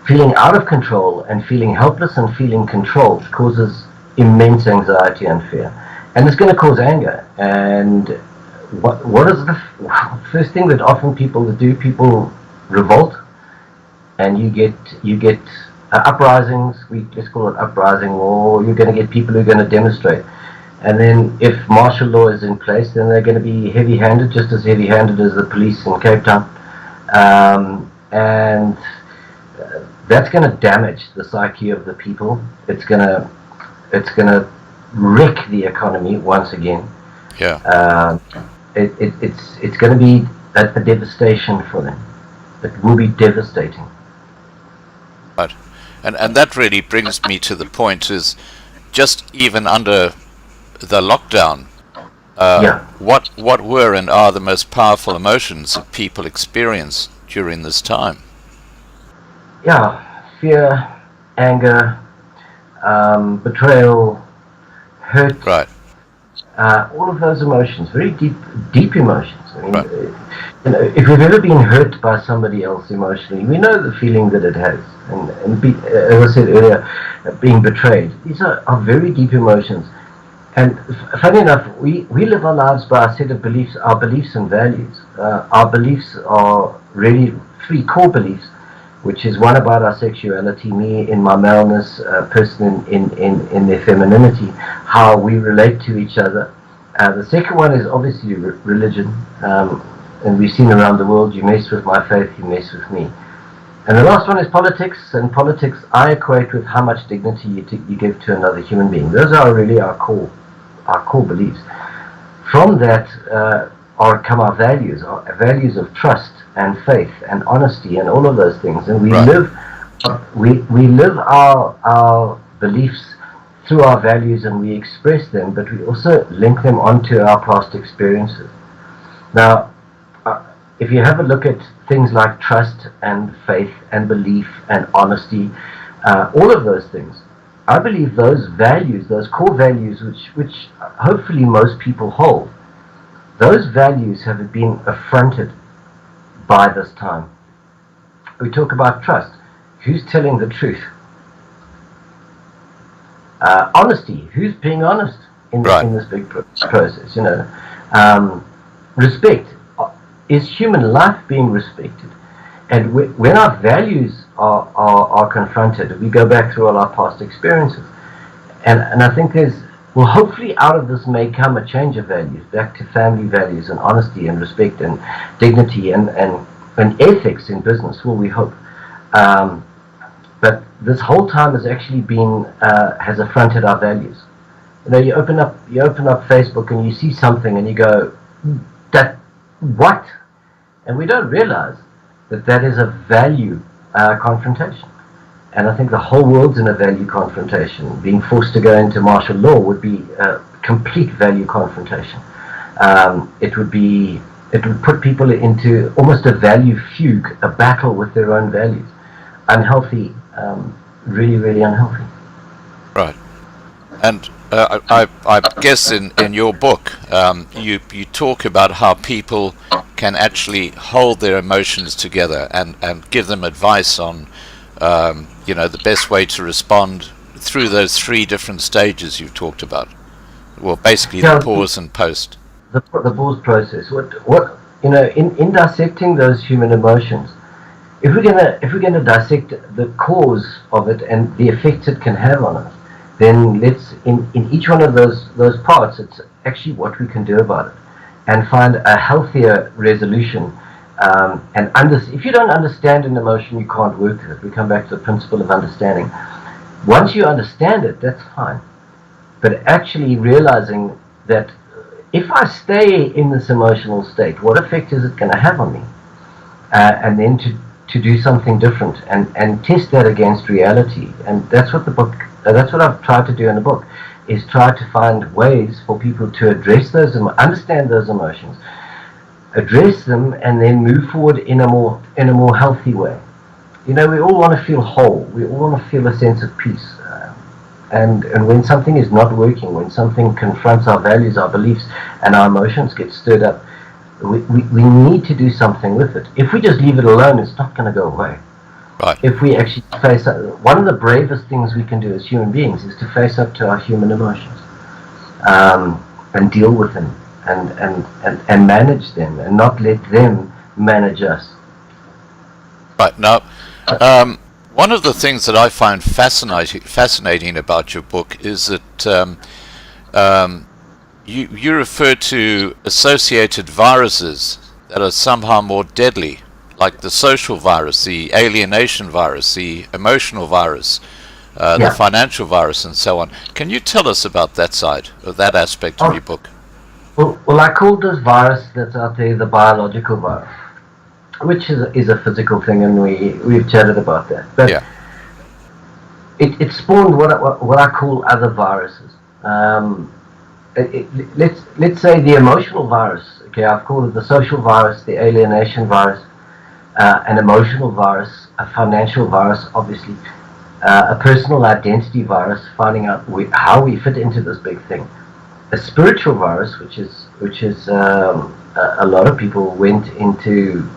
Feeling out of control and feeling helpless and feeling controlled causes immense anxiety and fear. and it's going to cause anger. And what is the first thing that often people do? People revolt, and you get uprisings. Let's call it uprising, or you're going to get people who are going to demonstrate. And then if martial law is in place, then they're going to be heavy-handed, just as heavy-handed as the police in Cape Town. And that's going to damage the psyche of the people. It's going to wreck the economy once again. Yeah. It's going to be a devastation for them. It will be devastating. Right. And that really brings me to the point is just even under the lockdown, what were and are the most powerful emotions that people experience during this time? Yeah, fear, anger, betrayal, hurt. Right. All of those emotions, very deep emotions. I mean, Right. If we've ever been hurt by somebody else emotionally, we know the feeling that it has. And as I said earlier, being betrayed. These are very deep emotions. And funny enough, we live our lives by a set of beliefs, our beliefs and values. Our beliefs are really 3 core beliefs, which is one about our sexuality, me in my maleness, person in their femininity, how we relate to each other. The second one is obviously religion, and we've seen around the world, you mess with my faith, you mess with me. And the last one is politics, and politics I equate with how much dignity you give to another human being. Those are really our core beliefs. From that come our values of trust and faith and honesty and all of those things. And we live our beliefs through our values, and we express them, but we also link them onto our past experiences. Now, if you have a look at things like trust and faith and belief and honesty, all of those things, I believe those values, those core values, which hopefully most people hold, those values have been affronted by this time. We talk about trust. Who's telling the truth? Honesty. Who's being honest in this big process? Respect. Is human life being respected? And when our values are confronted, we go back through all our past experiences. And I think hopefully out of this may come a change of values, back to family values and honesty and respect and dignity and ethics in business, we hope. But this whole time has actually has affronted our values. You open up Facebook and you see something and you go, what? And we don't realize that is a value confrontation. And I think the whole world's in a value confrontation. Being forced to go into martial law would be a complete value confrontation. It would put people into almost a value fugue, a battle with their own values. Unhealthy, really, really unhealthy. Right. And I guess in your book, you talk about how people can actually hold their emotions together and give them advice on the best way to respond through those 3 different stages you've talked about. Well, basically the pause and post. The pause process. In dissecting those human emotions, if we're gonna dissect the cause of it and the effects it can have on us, then let's in each one of those parts, it's actually what we can do about it and find a healthier resolution. If you don't understand an emotion, you can't work with it. We come back to the principle of understanding. Once you understand it, that's fine. But actually realizing that if I stay in this emotional state, what effect is it going to have on me? And then to do something different and test that against reality. And that's what that's what I've tried to do in the book, is try to find ways for people to address those, understand those emotions, address them, and then move forward in a more healthy way. We all want to feel whole. We all want to feel a sense of peace. And when something is not working, when something confronts our values, our beliefs, and our emotions get stirred up, we need to do something with it. If we just leave it alone, it's not going to go away. Right. If we actually face up, one of the bravest things we can do as human beings is to face up to our human emotions. and deal with them and manage them and not let them manage us. Right. Now, one of the things that I find fascinating about your book is that you refer to associated viruses that are somehow more deadly, like the social virus, the alienation virus, the emotional virus, the financial virus, and so on. Can you tell us about that side, or that aspect of your book? Well, I called this virus that's out there the biological virus, which is a physical thing, and we've chatted about that. But it spawned what I call other viruses. Let's say the emotional virus. Okay, I've called it the social virus, the alienation virus, an emotional virus, a financial virus, obviously, a personal identity virus, finding out how we fit into this big thing, a spiritual virus, which is a lot of people went into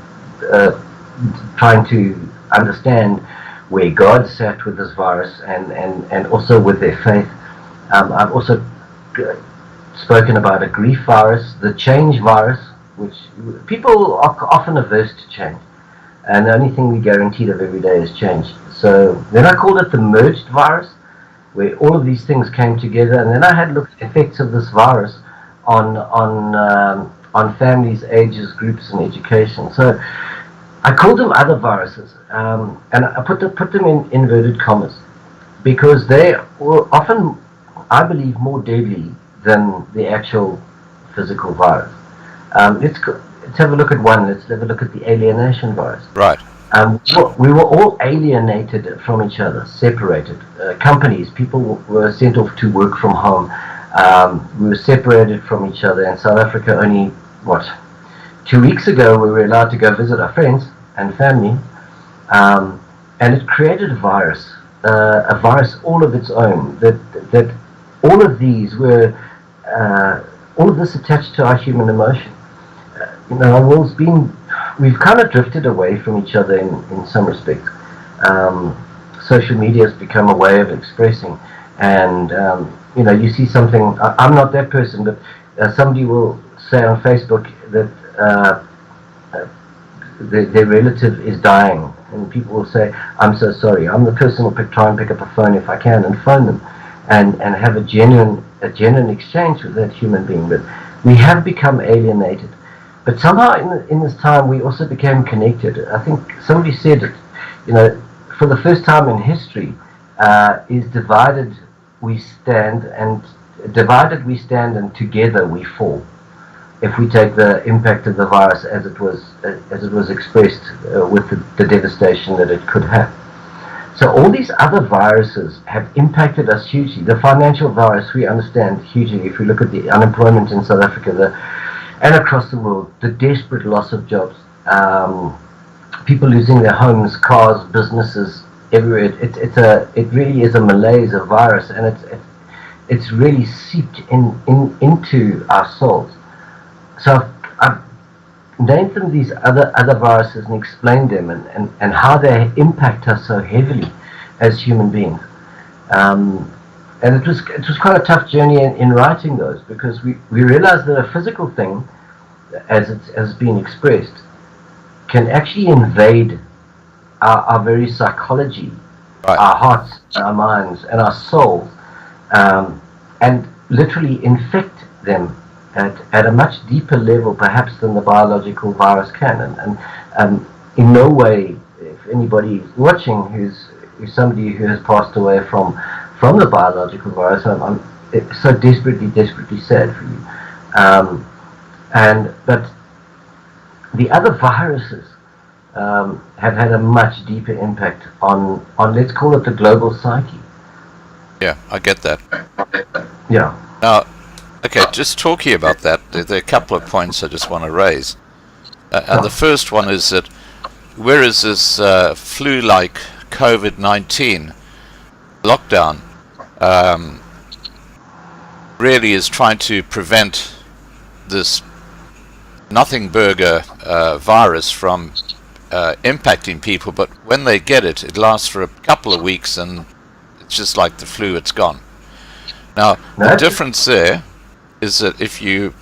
trying to understand where God sat with this virus and also with their faith. I've also spoken about a grief virus, the change virus, which people are often averse to change, and the only thing we guaranteed of every day is change. So then I called it the merged virus, where all of these things came together, and then I had looked at effects of this virus on families, ages, groups, and education. So I called them other viruses, and I put them in inverted commas, because they were often, I believe, more deadly than the actual physical virus. Let's have a look at one. Let's have a look at the alienation virus. Right. We were all alienated from each other, separated. Companies, people were sent off to work from home. We were separated from each other. In South Africa, only, 2 weeks ago, we were allowed to go visit our friends and family. And it created a virus all of its own, that all of these were, all of this attached to our human emotion. Our world's we've kind of drifted away from each other in some respects. Social media has become a way of expressing, and you see something. I'm not that person, but somebody will say on Facebook that their relative is dying, and people will say, "I'm so sorry." I'm the person who will try and pick up a phone if I can and phone them, and have a genuine exchange with that human being. But we have become alienated. But somehow in this time we also became connected. I think somebody said it, for the first time in history, is divided we stand and together we fall. If we take the impact of the virus as it was expressed with the devastation that it could have. So all these other viruses have impacted us hugely. The financial virus we understand hugely. If we look at the unemployment in South Africa, and across the world, the desperate loss of jobs, people losing their homes, cars, businesses, everywhere. It really is a malaise, a virus, and it's really seeped into our souls. So I've named them these other viruses and explained them and how they impact us so heavily as human beings. And it was quite a tough journey in writing those, because we realized that a physical thing, as it's been expressed, can actually invade our very psychology, right, our hearts, our minds, and our souls, and literally infect them at a much deeper level, perhaps, than the biological virus can. And in no way, if anybody watching who's somebody who has passed away from the biological virus, I'm so desperately sad for you. But the other viruses have had a much deeper impact on let's call it the global psyche. Yeah, I get that. Yeah. Now, okay, just talking about that, there are a couple of points I just want to raise. And the first one is that whereas this flu-like Covid19 lockdown really is trying to prevent this nothing burger virus from impacting people, but when they get it, it lasts for a couple of weeks and it's just like the flu, it's gone. Now, the difference there is that if you,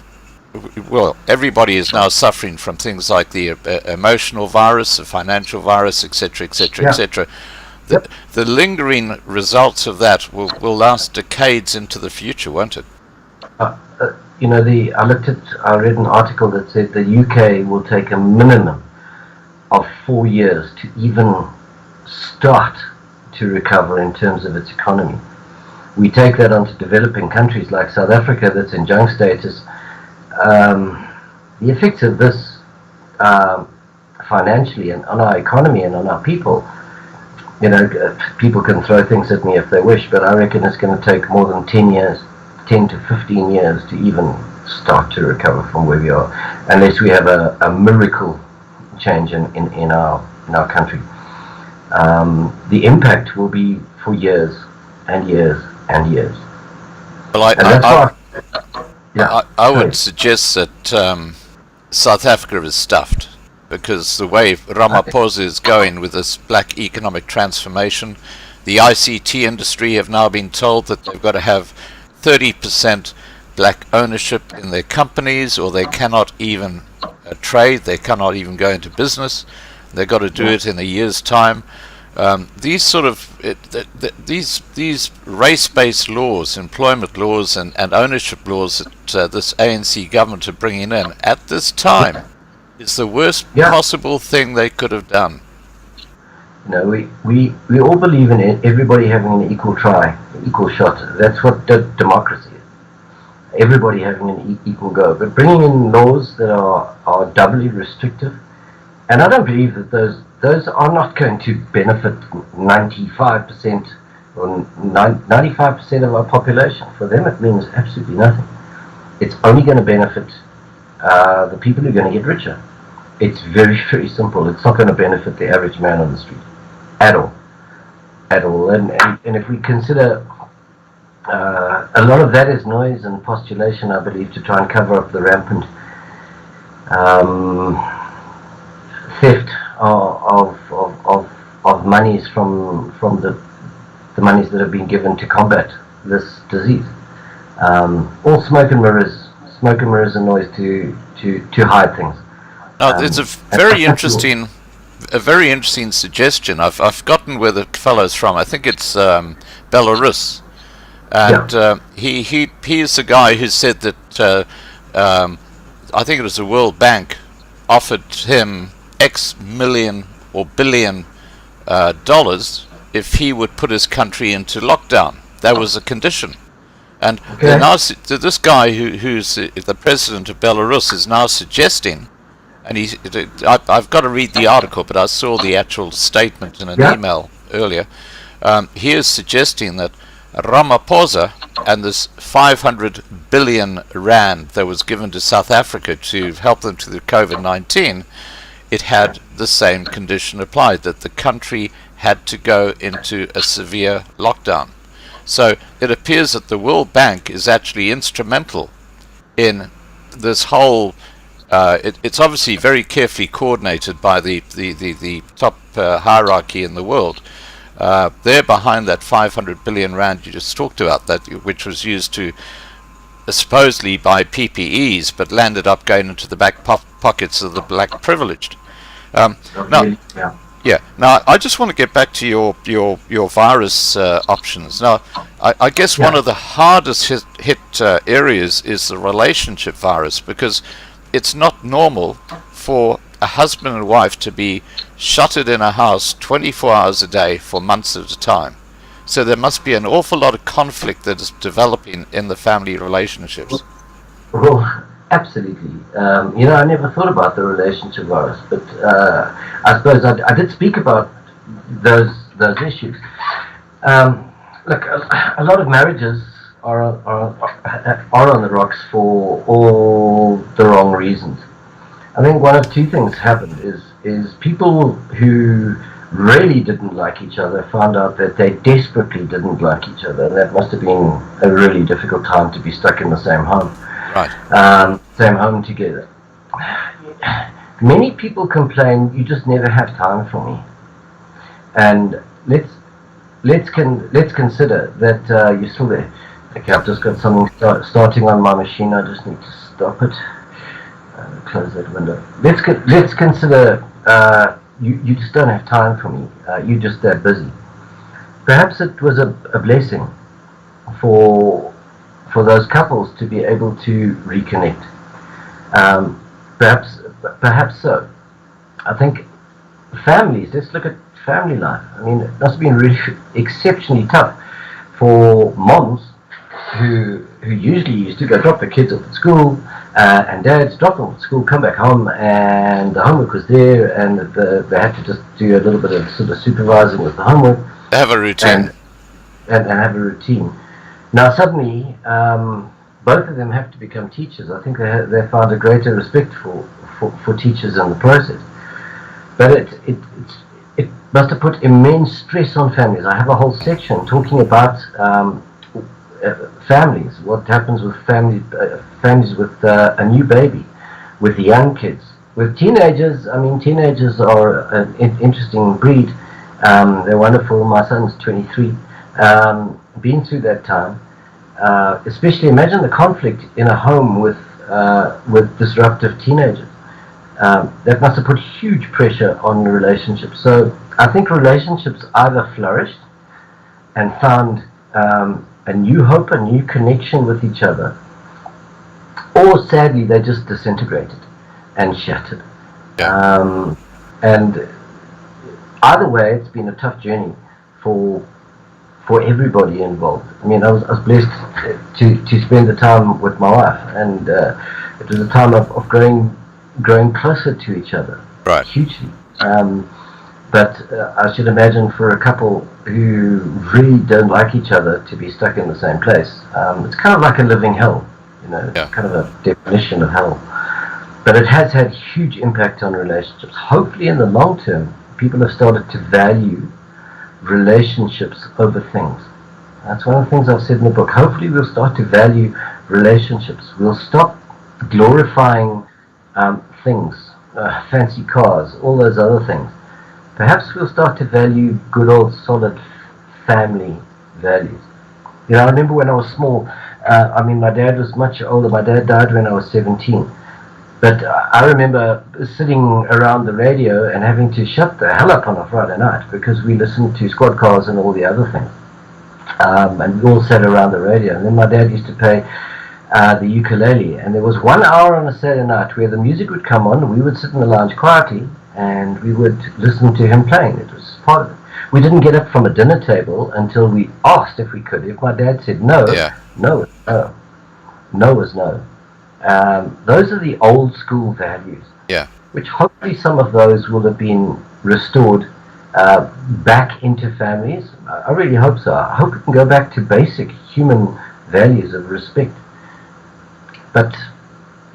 well, everybody is now suffering from things like the emotional virus, the financial virus, etc., etc., etc. The lingering results of that will last decades into the future, won't it? You know, I read an article that said the UK will take a minimum of 4 years to even start to recover in terms of its economy. We take that onto developing countries like South Africa that's in junk status. The effects of this financially and on our economy and on our people, you know, people can throw things at me if they wish, but I reckon it's going to take more than 10 to 15 years to even start to recover from where we are, unless we have a miracle change in our country. The impact will be for years and years and years. Well, I would suggest that South Africa is stuffed, because the way Ramaphosa is going with this black economic transformation, the ICT industry have now been told that they've got to have 30% black ownership in their companies, or they cannot even trade, they cannot even go into business. They've got to do it in a year's time. These sort of these race-based laws, employment laws, and ownership laws that this ANC government are bringing in at this time is the worst possible thing they could have done. You know, we all believe in it, everybody having an equal try, equal shot. That's what democracy is. Everybody having an equal go. But bringing in laws that are doubly restrictive, and I don't believe that those are not going to benefit 95% or 95% of our population. For them, it means absolutely nothing. It's only going to benefit the people who are going to get richer. It's very, very simple. It's not going to benefit the average man on the street at all. And if we consider a lot of that is noise and postulation, I believe, to try and cover up the rampant theft of monies from the monies that have been given to combat this disease. All smoke and mirrors and noise to hide things. It's a very interesting suggestion. I've forgotten where the fellow's from. I think it's Belarus, and he is the guy who said that I think it was the World Bank offered him X million or billion dollars if he would put his country into lockdown. That was a condition. And now this guy who's the president of Belarus is now suggesting, and I've got to read the article, but I saw the actual statement in an email earlier. He is suggesting that Ramaphosa and this 500 billion rand that was given to South Africa to help them through the Covid-19, it had the same condition applied, that the country had to go into a severe lockdown. So it appears that the World Bank is actually instrumental in this whole. It's obviously very carefully coordinated by the top hierarchy in the world. They're behind that 500 billion rand you just talked about, that which was used to supposedly buy PPEs, but landed up going into the back pockets of the black privileged. Now, I just want to get back to your virus options. Now, I guess one of the hardest hit areas is the relationship virus, because it's not normal for a husband and wife to be shuttered in a house 24 hours a day for months at a time. So there must be an awful lot of conflict that is developing in the family relationships. Well, absolutely. You know, I never thought about the relationship virus, but I suppose I did speak about those issues. Look, a lot of marriages are on the rocks for all the wrong reasons. I think one of two things happened is people who really didn't like each other found out that they desperately didn't like each other, and that must have been a really difficult time to be stuck in the same home. Right. Same home together. Many people complain, you just never have time for me. And let's consider that you're still there. Okay, I've just got something starting on my machine. I just need to stop it. Close that window. Let's consider. You just don't have time for me. You're just that busy. Perhaps it was a blessing for those couples to be able to reconnect. Perhaps so. I think families. Let's look at family life. I mean, it must have been really exceptionally tough for moms who usually used to go drop their kids off at school, and dads drop them off at school, come back home, and the homework was there, and they had to just do a little bit of sort of supervising with the homework. They have a routine. And have a routine. Now suddenly, both of them have to become teachers. I think they found a greater respect for teachers in the process. But it must have put immense stress on families. I have a whole section talking about families, what happens with families with a new baby, with the young kids, with teenagers. I mean, teenagers are an interesting breed. They're wonderful. My son's 23. Been through that time. Especially imagine the conflict in a home with disruptive teenagers. That must have put huge pressure on the relationships. So I think relationships either flourished and found a new hope, a new connection with each other, or sadly they just disintegrated and shattered. Yeah. And either way, it's been a tough journey for everybody involved. I mean, I was blessed to spend the time with my wife, and it was a time of growing closer to each other, Right. hugely. But I should imagine for a couple who really don't like each other to be stuck in the same place, it's kind of like a living hell, Yeah. kind of a definition of hell. But it has had huge impact on relationships. Hopefully in the long term, people have started to value relationships over things. That's one of the things I've said in the book. Hopefully we'll start to value relationships. We'll stop glorifying things, fancy cars, all those other things. Perhaps we'll start to value good old solid family values. I remember when I was small, my dad was much older. My dad died when I was 17. But I remember sitting around the radio and having to shut the hell up on a Friday night because we listened to Squad Cars and all the other things. And we all sat around the radio. And then my dad used to play the ukulele. And there was 1 hour on a Saturday night where the music would come on. We would sit in the lounge quietly and we would listen to him playing. It was part of it. We didn't get up from a dinner table until we asked if we could. If my dad said no, no was no. No was no. Those are the old school values. Yeah. Which hopefully some of those will have been restored back into families. I really hope so. I hope we can go back to basic human values of respect. But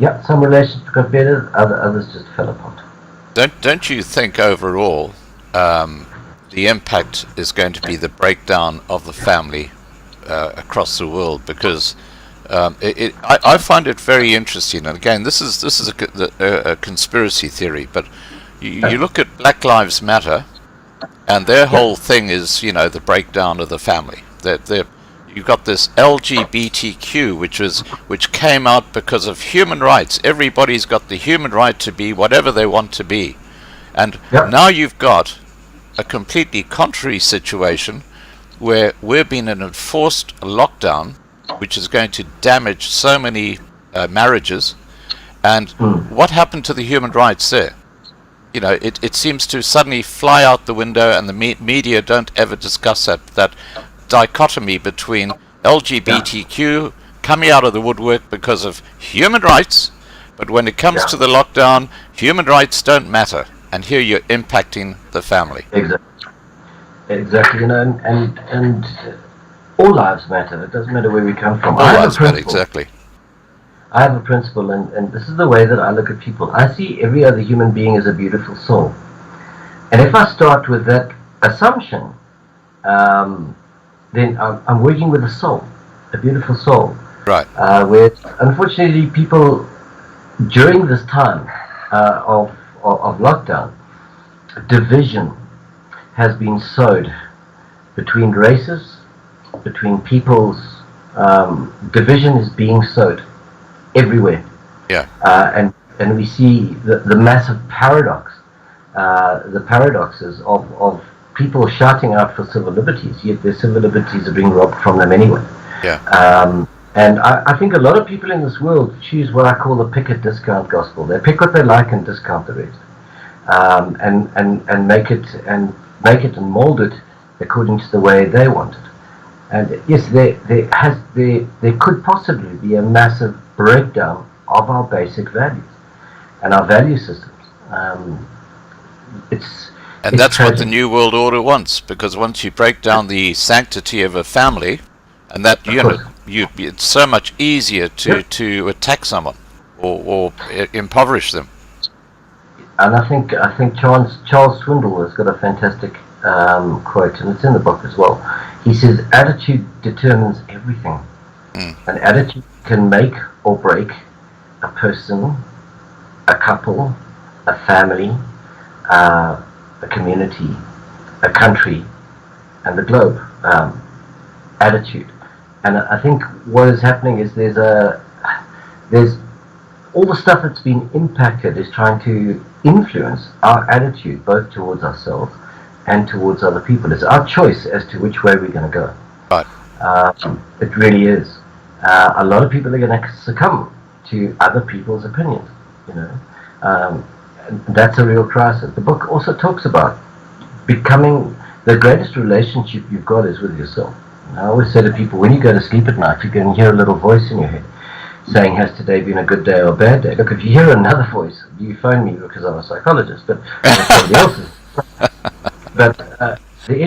yeah, some relationships got better, others just fell apart. Don't you think overall the impact is going to be the breakdown of the family across the world? Because I find it very interesting, and again, this is a conspiracy theory, but you look at Black Lives Matter, and their whole thing is, the breakdown of the family. You've got this LGBTQ, which came out because of human rights. Everybody's got the human right to be whatever they want to be, and now you've got a completely contrary situation where we're being in an enforced lockdown, which is going to damage so many marriages. And what happened to the human rights there? It seems to suddenly fly out the window, and the media don't ever discuss that dichotomy between LGBTQ coming out of the woodwork because of human rights, but when it comes to the lockdown, human rights don't matter, and here you're impacting the family. Exactly, and all lives matter. It doesn't matter where we come from. All lives matter, exactly. I have a principle, and this is the way that I look at people. I see every other human being as a beautiful soul. And if I start with that assumption, then I'm working with a soul, a beautiful soul. Right. Where, unfortunately, people, during this time of lockdown, division has been sowed between races, between peoples, division is being sowed everywhere. Yeah. And we see the massive paradox, the paradoxes of people shouting out for civil liberties, yet their civil liberties are being robbed from them anyway. Yeah. And I think a lot of people in this world choose what I call the pick it discount gospel. They pick what they like and discount the rest, and make it and mold it according to the way they want it. And yes, there could possibly be a massive breakdown of our basic values and our value systems. And that's what the New World Order wants, because once you break down the sanctity of a family, and that it's so much easier to attack someone or impoverish them. And I think Charles Swindoll has got a fantastic quote, and it's in the book as well. He says, attitude determines everything. An attitude can make or break a person, a couple, a family, a community, a country, and the globe. Attitude. And I think what is happening is there's all the stuff that's been impacted is trying to influence our attitude both towards ourselves and towards other people. It's our choice as to which way we're going to go. Right. It really is. A lot of people are going to succumb to other people's opinions, and that's a real crisis. The book also talks about becoming the greatest relationship you've got is with yourself. And I always say to people, when you go to sleep at night, you can hear a little voice in your head saying, has today been a good day or a bad day? Look, if you hear another voice, you phone me because I'm a psychologist, but somebody else's. But the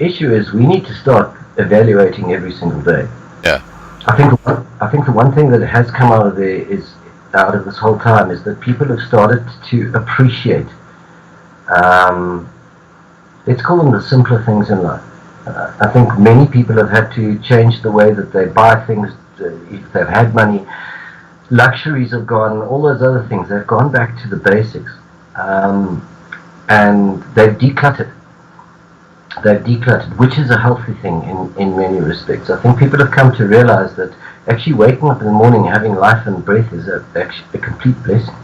issue is we need to start evaluating every single day. Yeah. I think the one thing that has come out of this whole time is that people have started to appreciate, let's call them the simpler things in life. I think many people have had to change the way that they buy things. If they've had money, luxuries have gone, all those other things, they've gone back to the basics, and they've decluttered. Which is a healthy thing in many respects. I think people have come to realize that actually waking up in the morning, having life and breath is actually a complete blessing.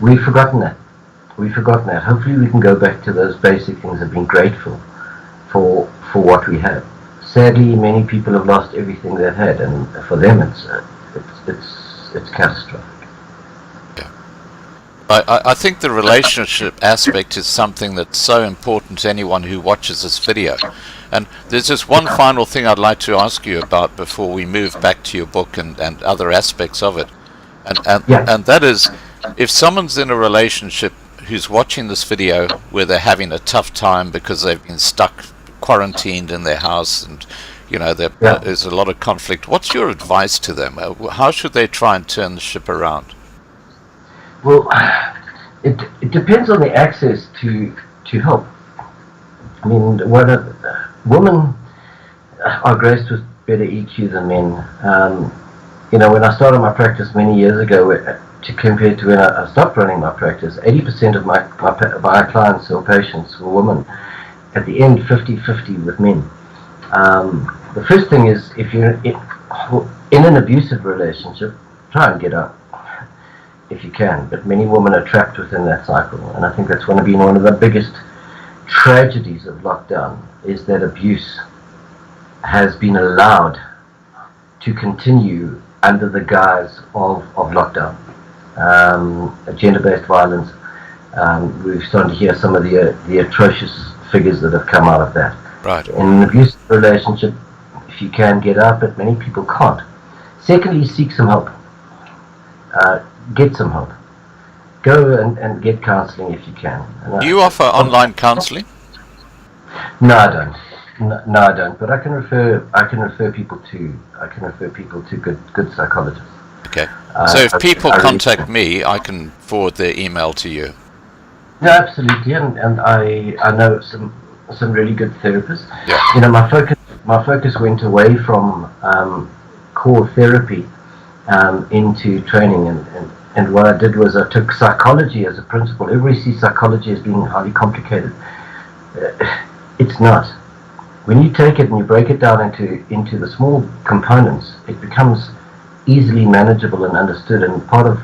We've forgotten that. Hopefully we can go back to those basic things of being grateful for what we have. Sadly, many people have lost everything they've had, and for them it's catastrophic. Yeah. I think the relationship aspect is something that's so important to anyone who watches this video. And there's just one final thing I'd like to ask you about before we move back to your book and other aspects of it. And that is, if someone's in a relationship who's watching this video where they're having a tough time because they've been quarantined in their house, and there's a lot of conflict, what's your advice to them? How should they try and turn the ship around? Well, it depends on the access to help. I mean, women are graced with better EQ than men. When I started my practice many years ago, to compare to when I stopped running my practice, 80% of my clients or patients were women. At the end, 50-50 with men. The first thing is, if you're in an abusive relationship, try and get out if you can. But many women are trapped within that cycle, and I think that's going to be one of the biggest tragedies of lockdown, is that abuse has been allowed to continue under the guise of lockdown. Gender-based violence. We're starting to hear some of the atrocious figures that have come out of that. Right. In an abusive relationship, if you can get out, but many people can't. Secondly, seek some help. Get some help. Go and get counseling if you can. Do you offer online counseling? No, I don't. No, I don't. But I can refer people to good psychologists. Okay. So if people contact me, I can forward their email to you. Yeah, absolutely, and I know some really good therapists. Yeah. My focus went away from core therapy into training, and what I did was I took psychology as a principle. Everybody sees psychology as being highly complicated. It's not. when you take it and you break it down into the small components, it becomes easily manageable and understood. And part of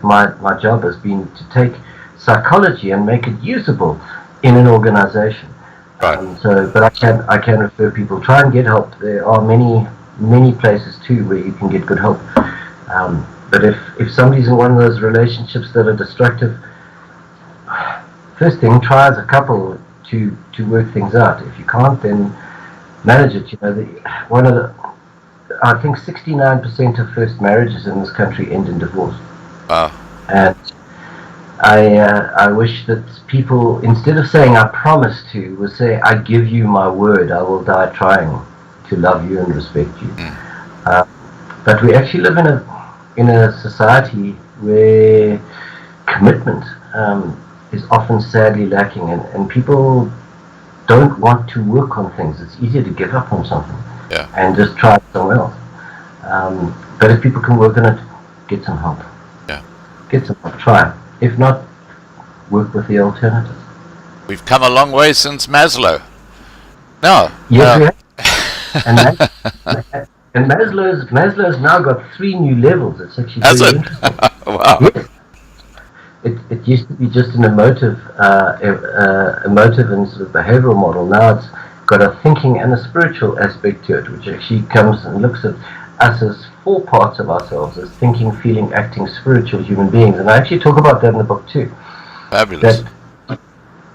my job has been to take psychology and make it usable in an organization. Right. But I can refer people. Try and get help. There are many places too where you can get good help. But if somebody's in one of those relationships that are destructive, first thing, try as a couple to work things out. If you can't, then manage it. I think 69% of first marriages in this country end in divorce. Wow. And I wish that people, instead of saying I promise to, would say I give you my word, I will die trying to love you and respect you. But we actually live in a society where commitment is often sadly lacking, and people don't want to work on things. It's easier to give up on something and just try it somewhere else. But if people can work on it, get some help. Get some help. Try. If not, work with the alternatives. We've come a long way since Maslow. No. Yes, we have. And Maslow's now got 3 new levels. It's actually very interesting. Wow. Yes. It used to be just an emotive and sort of behavioral model. Now it's got a thinking and a spiritual aspect to it, which actually comes and looks at us as 4 parts of ourselves, as thinking, feeling, acting, spiritual human beings. And I actually talk about that in the book too. Fabulous. That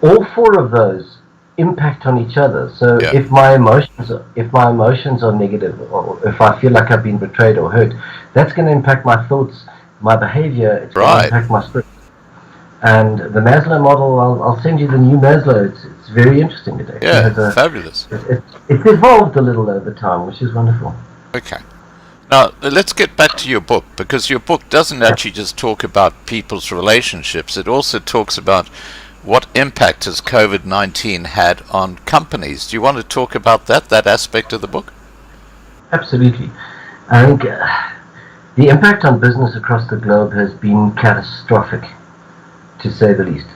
all 4 of those impact on each other. So if my emotions are negative, or if I feel like I've been betrayed or hurt, that's going to impact my thoughts, my behavior. It's going to impact my spirit. And the Maslow model, I'll send you the new Maslow. It's very interesting today. Yeah, fabulous. It's evolved a little over time, which is wonderful. Okay. Now, let's get back to your book, because your book doesn't actually just talk about people's relationships. It also talks about what impact has Covid-19 had on companies. Do you want to talk about that aspect of the book? Absolutely. I think the impact on business across the globe has been catastrophic, to say the least.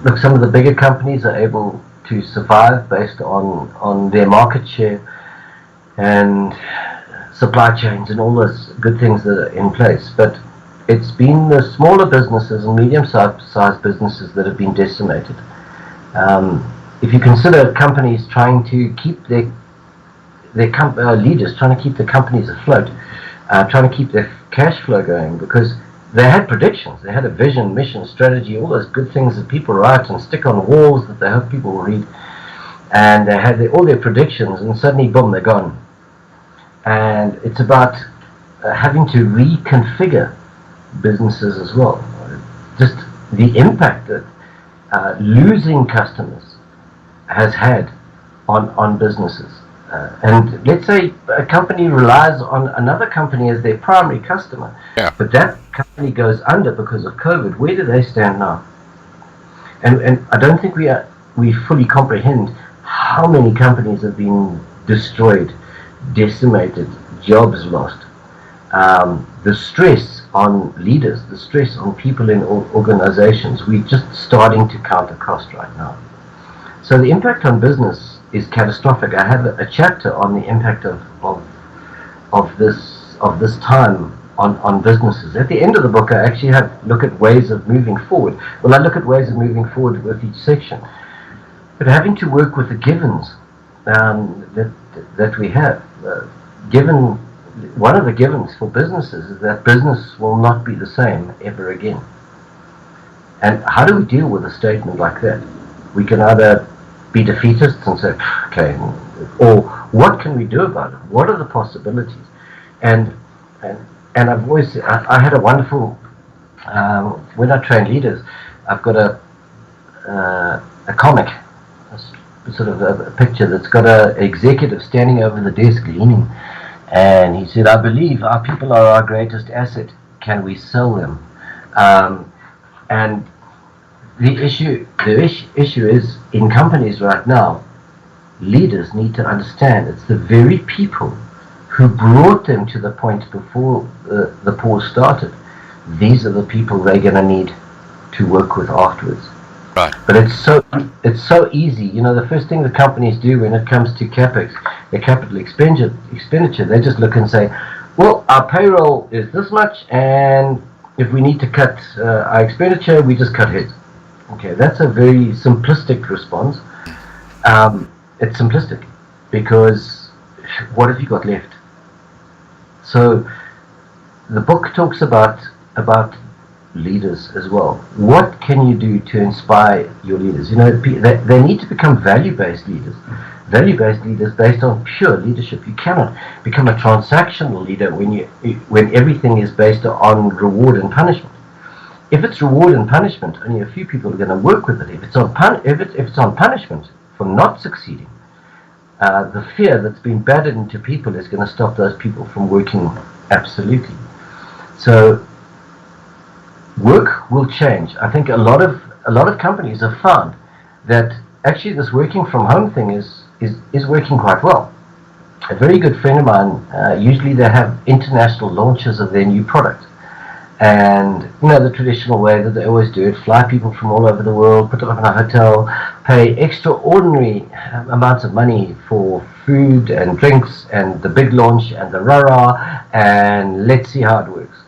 Look, some of the bigger companies are able to survive based on their market share and supply chains and all those good things that are in place. But it's been the smaller businesses and medium-sized businesses that have been decimated. If you consider companies trying to keep their leaders trying to keep the companies afloat, trying to keep their cash flow going, because they had predictions, they had a vision, mission, strategy, all those good things that people write and stick on walls that they hope people will read, and they had all their predictions, and suddenly, boom, they're gone. And it's about having to reconfigure businesses as well. Just the impact that losing customers has had on businesses. And let's say a company relies on another company as their primary customer, but that company goes under because of COVID. Where do they stand now? And I don't think we fully comprehend how many companies have been destroyed, decimated, jobs lost. The stress on leaders, the stress on people in organizations, we're just starting to count the cost right now. So the impact on business is catastrophic. I have a chapter on the impact of this time on businesses. At the end of the book, I actually look at ways of moving forward. Well, I look at ways of moving forward with each section, but having to work with the givens that we have. Given one of the givens for businesses is that business will not be the same ever again. And how do we deal with a statement like that? We can either be defeatists and say, okay, or what can we do about it? What are the possibilities? And I've always, I had a wonderful, when I train leaders, I've got a comic, sort of a picture that's got an executive standing over the desk leaning, and he said, I believe our people are our greatest asset. Can we sell them? And the issue is, in companies right now, leaders need to understand it's the very people who brought them to the point before the pause started. These are the people they're going to need to work with afterwards. Right. But it's so easy. You know, the first thing the companies do when it comes to capex, their capital expenditure, they just look and say, well, our payroll is this much, and if we need to cut our expenditure, we just cut it. Okay, that's a very simplistic response. It's simplistic because what have you got left? So the book talks about leaders as well. What can you do to inspire your leaders? You know, they need to become value-based leaders. Value-based leaders based on pure leadership. You cannot become a transactional leader when everything is based on reward and punishment. If it's reward and punishment, only a few people are going to work with it. If it's on punishment for not succeeding, the fear that's been battered into people is going to stop those people from working absolutely. So work will change. I think a lot of companies have found that actually this working from home thing is working quite well. A very good friend of mine, usually they have international launches of their new product. And, you know, the traditional way that they always do it, fly people from all over the world, put them up in a hotel, pay extraordinary amounts of money for food and drinks and the big launch and the rah-rah, and let's see how it works.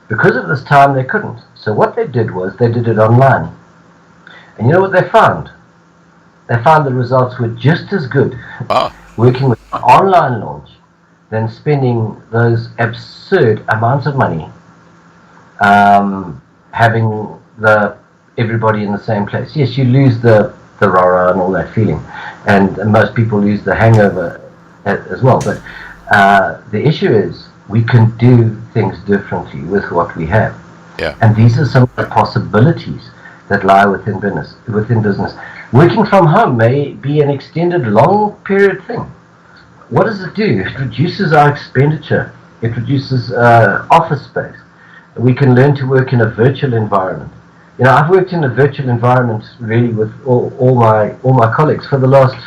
Because of this time, they couldn't. So what they did was they did it online. And you know what they found? They found the results were just as good working with an online launch than spending those absurd amounts of money having everybody in the same place. Yes, you lose the rah-rah and all that feeling, and most people lose the hangover as well. But the issue is we can do things differently with what we have. Yeah. And these are some of the possibilities that lie within business. Working from home may be an extended, long period thing. What does it do? It reduces our expenditure. It reduces office space. We can learn to work in a virtual environment. You know, I've worked in a virtual environment really with all my colleagues for the last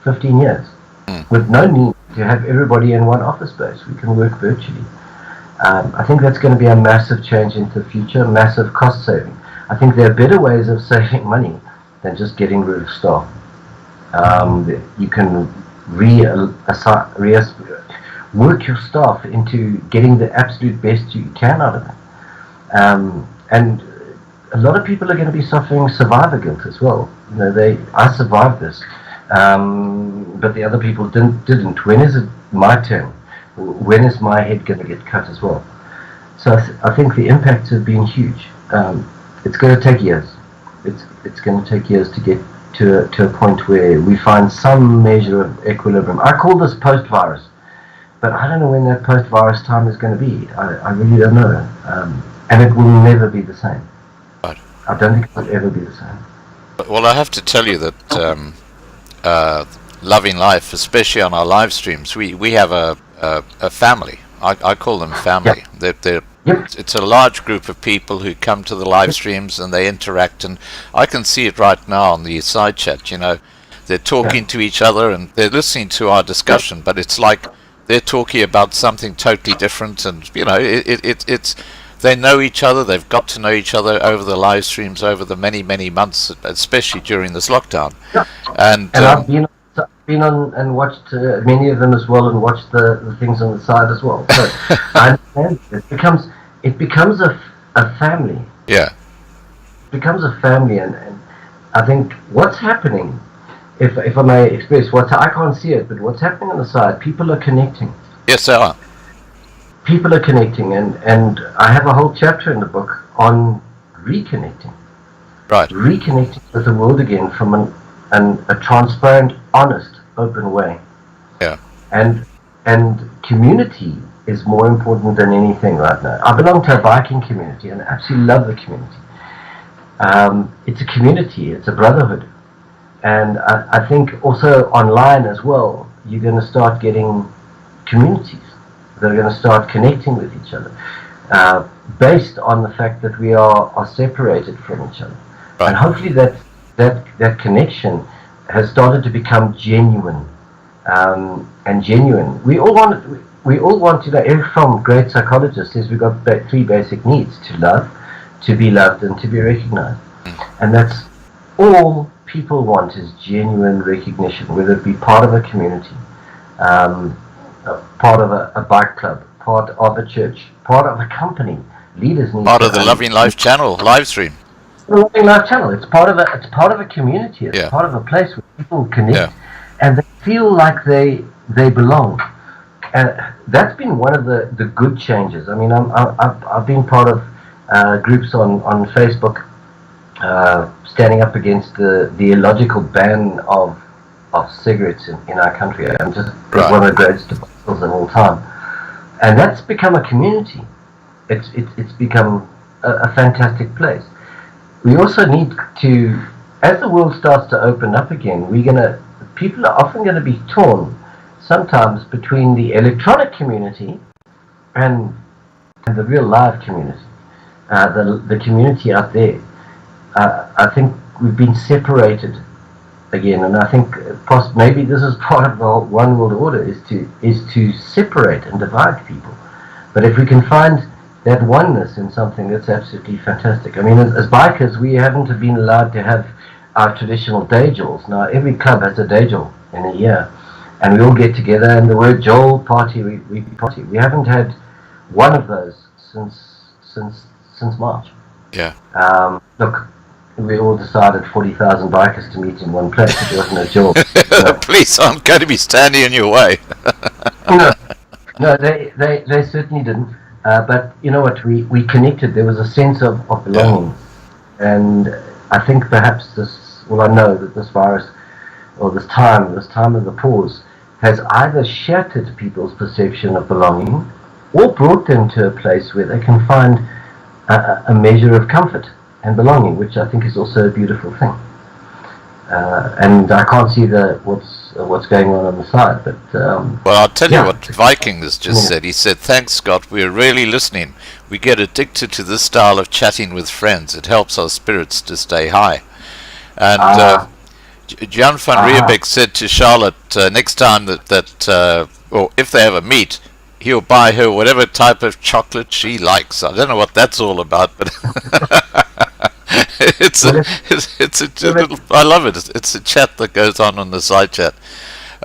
15 years, with no need to have everybody in one office space. We can work virtually. I think that's going to be a massive change into the future, massive cost saving. I think there are better ways of saving money than just getting rid of staff. You can work your staff into getting the absolute best you can out of it. And a lot of people are going to be suffering survivor guilt as well. You know, I survived this, but the other people didn't. When is it my turn? When is my head going to get cut as well? So I think the impacts have been huge. It's going to take years. It's going to take years to get to a point where we find some measure of equilibrium. I call this post-virus, but I don't know when that post-virus time is going to be. I really don't know. And it will never be the same. Right. I don't think it will ever be the same. Well, I have to tell you that Loving Life, especially on our live streams, we have a family. I call them family. Yep. It's a large group of people who come to the live streams and they interact, and I can see it right now on the side chat. You know, they're talking to each other and they're listening to our discussion, but it's like they're talking about something totally different, and you know, it's they know each other. They've got to know each other over the live streams over the many months, especially during this lockdown. Yeah. And I've been on and watched many of them as well, and watched the things on the side as well. So I understand it becomes a family. Yeah. It becomes a family, and I think what's happening, if I may express I can't see it, but what's happening on the side, people are connecting. Yes, they are. People are connecting, and I have a whole chapter in the book on reconnecting. Right. Reconnecting with the world again from a transparent, honest, open way. Yeah. And community is more important than anything right now. I belong to a biking community and I absolutely love the community. It's a community, it's a brotherhood. And I think also online as well, you're going to start getting communities that are going to start connecting with each other, based on the fact that we are separated from each other. Right. And hopefully that connection has started to become genuine, and genuine. We all want to know. Eric Fromm, great psychologist, says we've got three basic needs: to love, to be loved, and to be recognized. And that's all people want, is genuine recognition, whether it be part of a community, part of a bike club, part of a church, part of a company. Leaders need part of the Loving Life channel live stream. The Loving Life channel. It's part of a community. It's part of a place where people connect and they feel like they belong. And that's been one of the good changes. I mean, I've been part of groups on Facebook standing up against the illogical ban of cigarettes in our country. I'm just one of the greatest debates of all time. And that's become a community. It's become a fantastic place. We also need to, as the world starts to open up again, people are often going to be torn sometimes between the electronic community and the real live community, the community out there. I think we've been separated again, and I think maybe this is part of the one world order, is to separate and divide people. But if we can find that oneness in something, that's absolutely fantastic. I mean, as bikers, we haven't been allowed to have our traditional day jolls. Now, every club has a day joll in a year, and we all get together, and the word joll party, we party. We haven't had one of those since March. Yeah. Look, we all decided 40,000 bikers to meet in one place. It wasn't a joll. The police aren't going to be standing in your way. No, they certainly didn't. But you know what? We connected. There was a sense of belonging, and I think perhaps I know that this virus, or this time of the pause, has either shattered people's perception of belonging, or brought them to a place where they can find a measure of comfort and belonging, which I think is also a beautiful thing. And I can't see what's going on the side, but well, I'll tell you what Viking has just said. He said, "Thanks, Scott. We're really listening. We get addicted to this style of chatting with friends. It helps our spirits to stay high." And Jan van Riebeck said to Charlotte, next time or if they ever meet, he'll buy her whatever type of chocolate she likes. I don't know what that's all about, but I love it. It's a chat that goes on the side chat.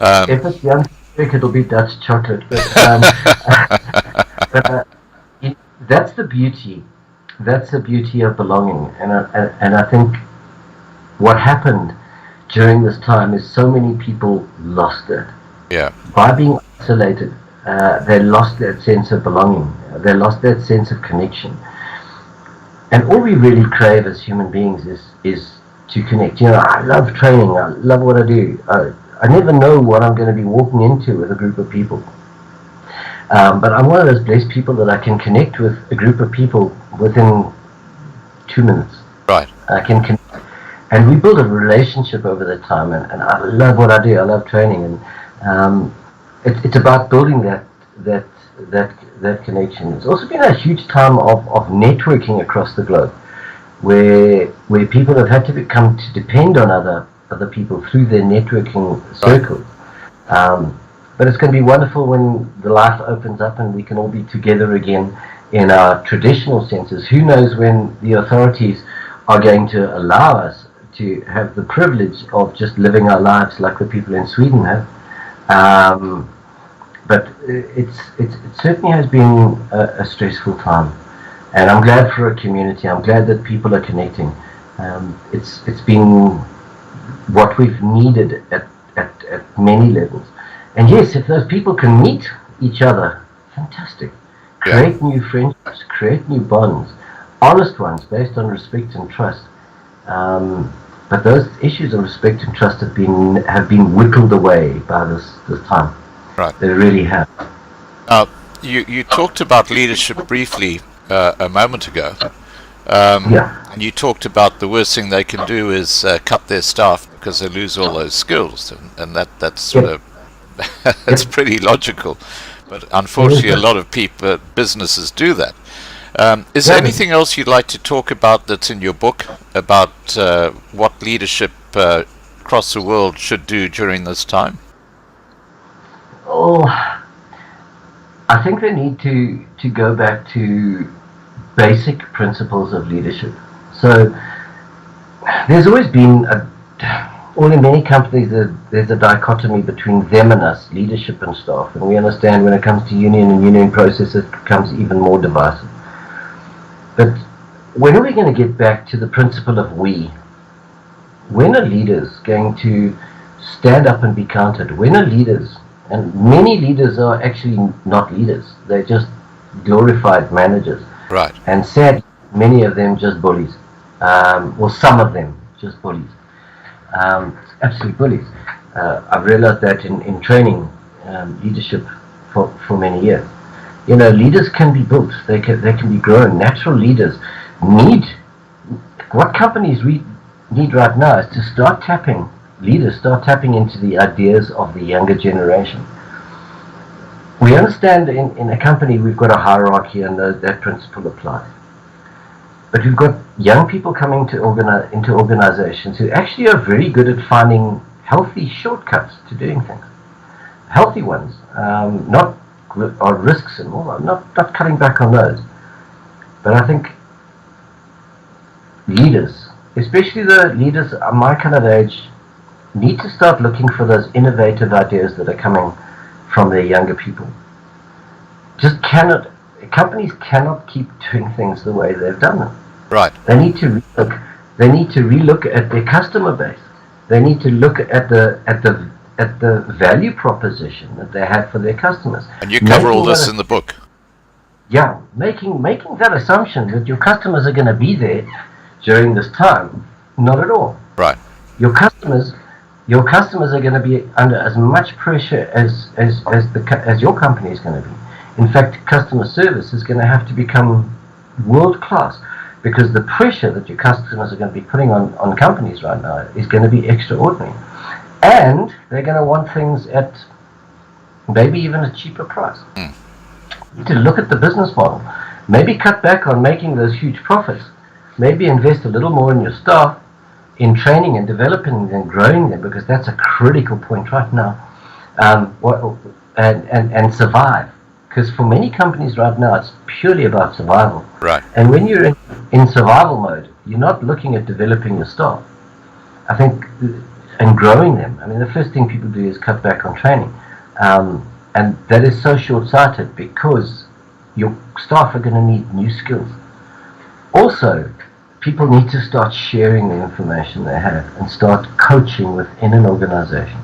If it's young, it'll be Dutch chocolate. But, that's the beauty. That's the beauty of belonging. And I think what happened during this time is so many people lost it. Yeah. By being isolated, they lost that sense of belonging. They lost that sense of connection. And all we really crave as human beings is to connect. You know, I love training. I love what I do. I never know what I'm going to be walking into with a group of people. But I'm one of those blessed people that I can connect with a group of people within 2 minutes. Right. I can connect. And we build a relationship over that time. And I love what I do. I love training. And it's about building that connection. It's also been a huge time of networking across the globe, where people have had to become to depend on other people through their networking circles. But it's going to be wonderful when the life opens up and we can all be together again in our traditional senses. Who knows when the authorities are going to allow us to have the privilege of just living our lives like the people in Sweden have. But it certainly has been a stressful time, and I'm glad for a community. I'm glad that people are connecting. It's been what we've needed at many levels. And yes, if those people can meet each other, fantastic. Create new friendships, create new bonds, honest ones based on respect and trust. But those issues of respect and trust have been whittled away by this time. Right. They really have. You talked about leadership briefly a moment ago. And you talked about the worst thing they can do is cut their staff because they lose all those skills, and that's sort of that's pretty logical. But unfortunately, a lot of businesses do that. Is there anything else you'd like to talk about that's in your book about what leadership across the world should do during this time? Oh, I think they need to go back to basic principles of leadership. So there's always been in many companies there's a dichotomy between them and us, leadership and staff, and we understand when it comes to union and union process it becomes even more divisive. But when are we going to get back to the principle of we? When are leaders going to stand up and be counted? When are leaders, and many leaders are actually not leaders, they're just glorified managers. Right. And sad, many of them just bullies. Or some of them just bullies. Absolute bullies. I've realized that in training leadership for many years. You know, leaders can be built. They can be grown. Natural leaders what companies need right now is to start tapping into the ideas of the younger generation. We understand in a company we've got a hierarchy and that principle applies. But we've got young people coming into organizations who actually are very good at finding healthy shortcuts to doing things. Healthy ones, not or risks and all, not cutting back on those. But I think leaders, especially the leaders of my kind of age, need to start looking for those innovative ideas that are coming from their younger people. Companies cannot keep doing things the way they've done them. Right. They need to relook at their customer base. They need to look at the value proposition that they have for their customers. And you cover all this in the book. Yeah, making that assumption that your customers are going to be there during this time, not at all. Right. Your customers are going to be under as much pressure as your company is going to be. In fact, customer service is going to have to become world class, because the pressure that your customers are going to be putting on companies right now is going to be extraordinary. And they're going to want things at maybe even a cheaper price. You need to look at the business model. Maybe cut back on making those huge profits. Maybe invest a little more in your staff, in training and developing and growing them, because that's a critical point right now. And survive. Because for many companies right now, it's purely about survival. Right. And when you're in survival mode, you're not looking at developing your staff, I think, and growing them. I mean, the first thing people do is cut back on training. And that is so short-sighted, because your staff are going to need new skills. Also, people need to start sharing the information they have and start coaching within an organization.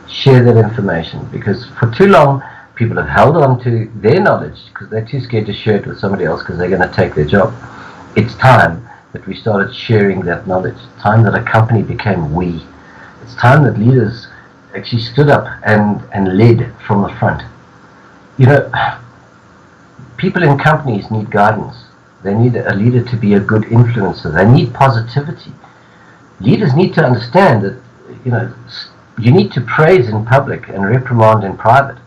Share that information, because for too long, people have held on to their knowledge because they're too scared to share it with somebody else because they're going to take their job. It's time that we started sharing that knowledge. It's time that a company became we. It's time that leaders actually stood up and led from the front. You know, people in companies need guidance. They need a leader to be a good influencer. They need positivity. Leaders need to understand that, you know, you need to praise in public and reprimand in private.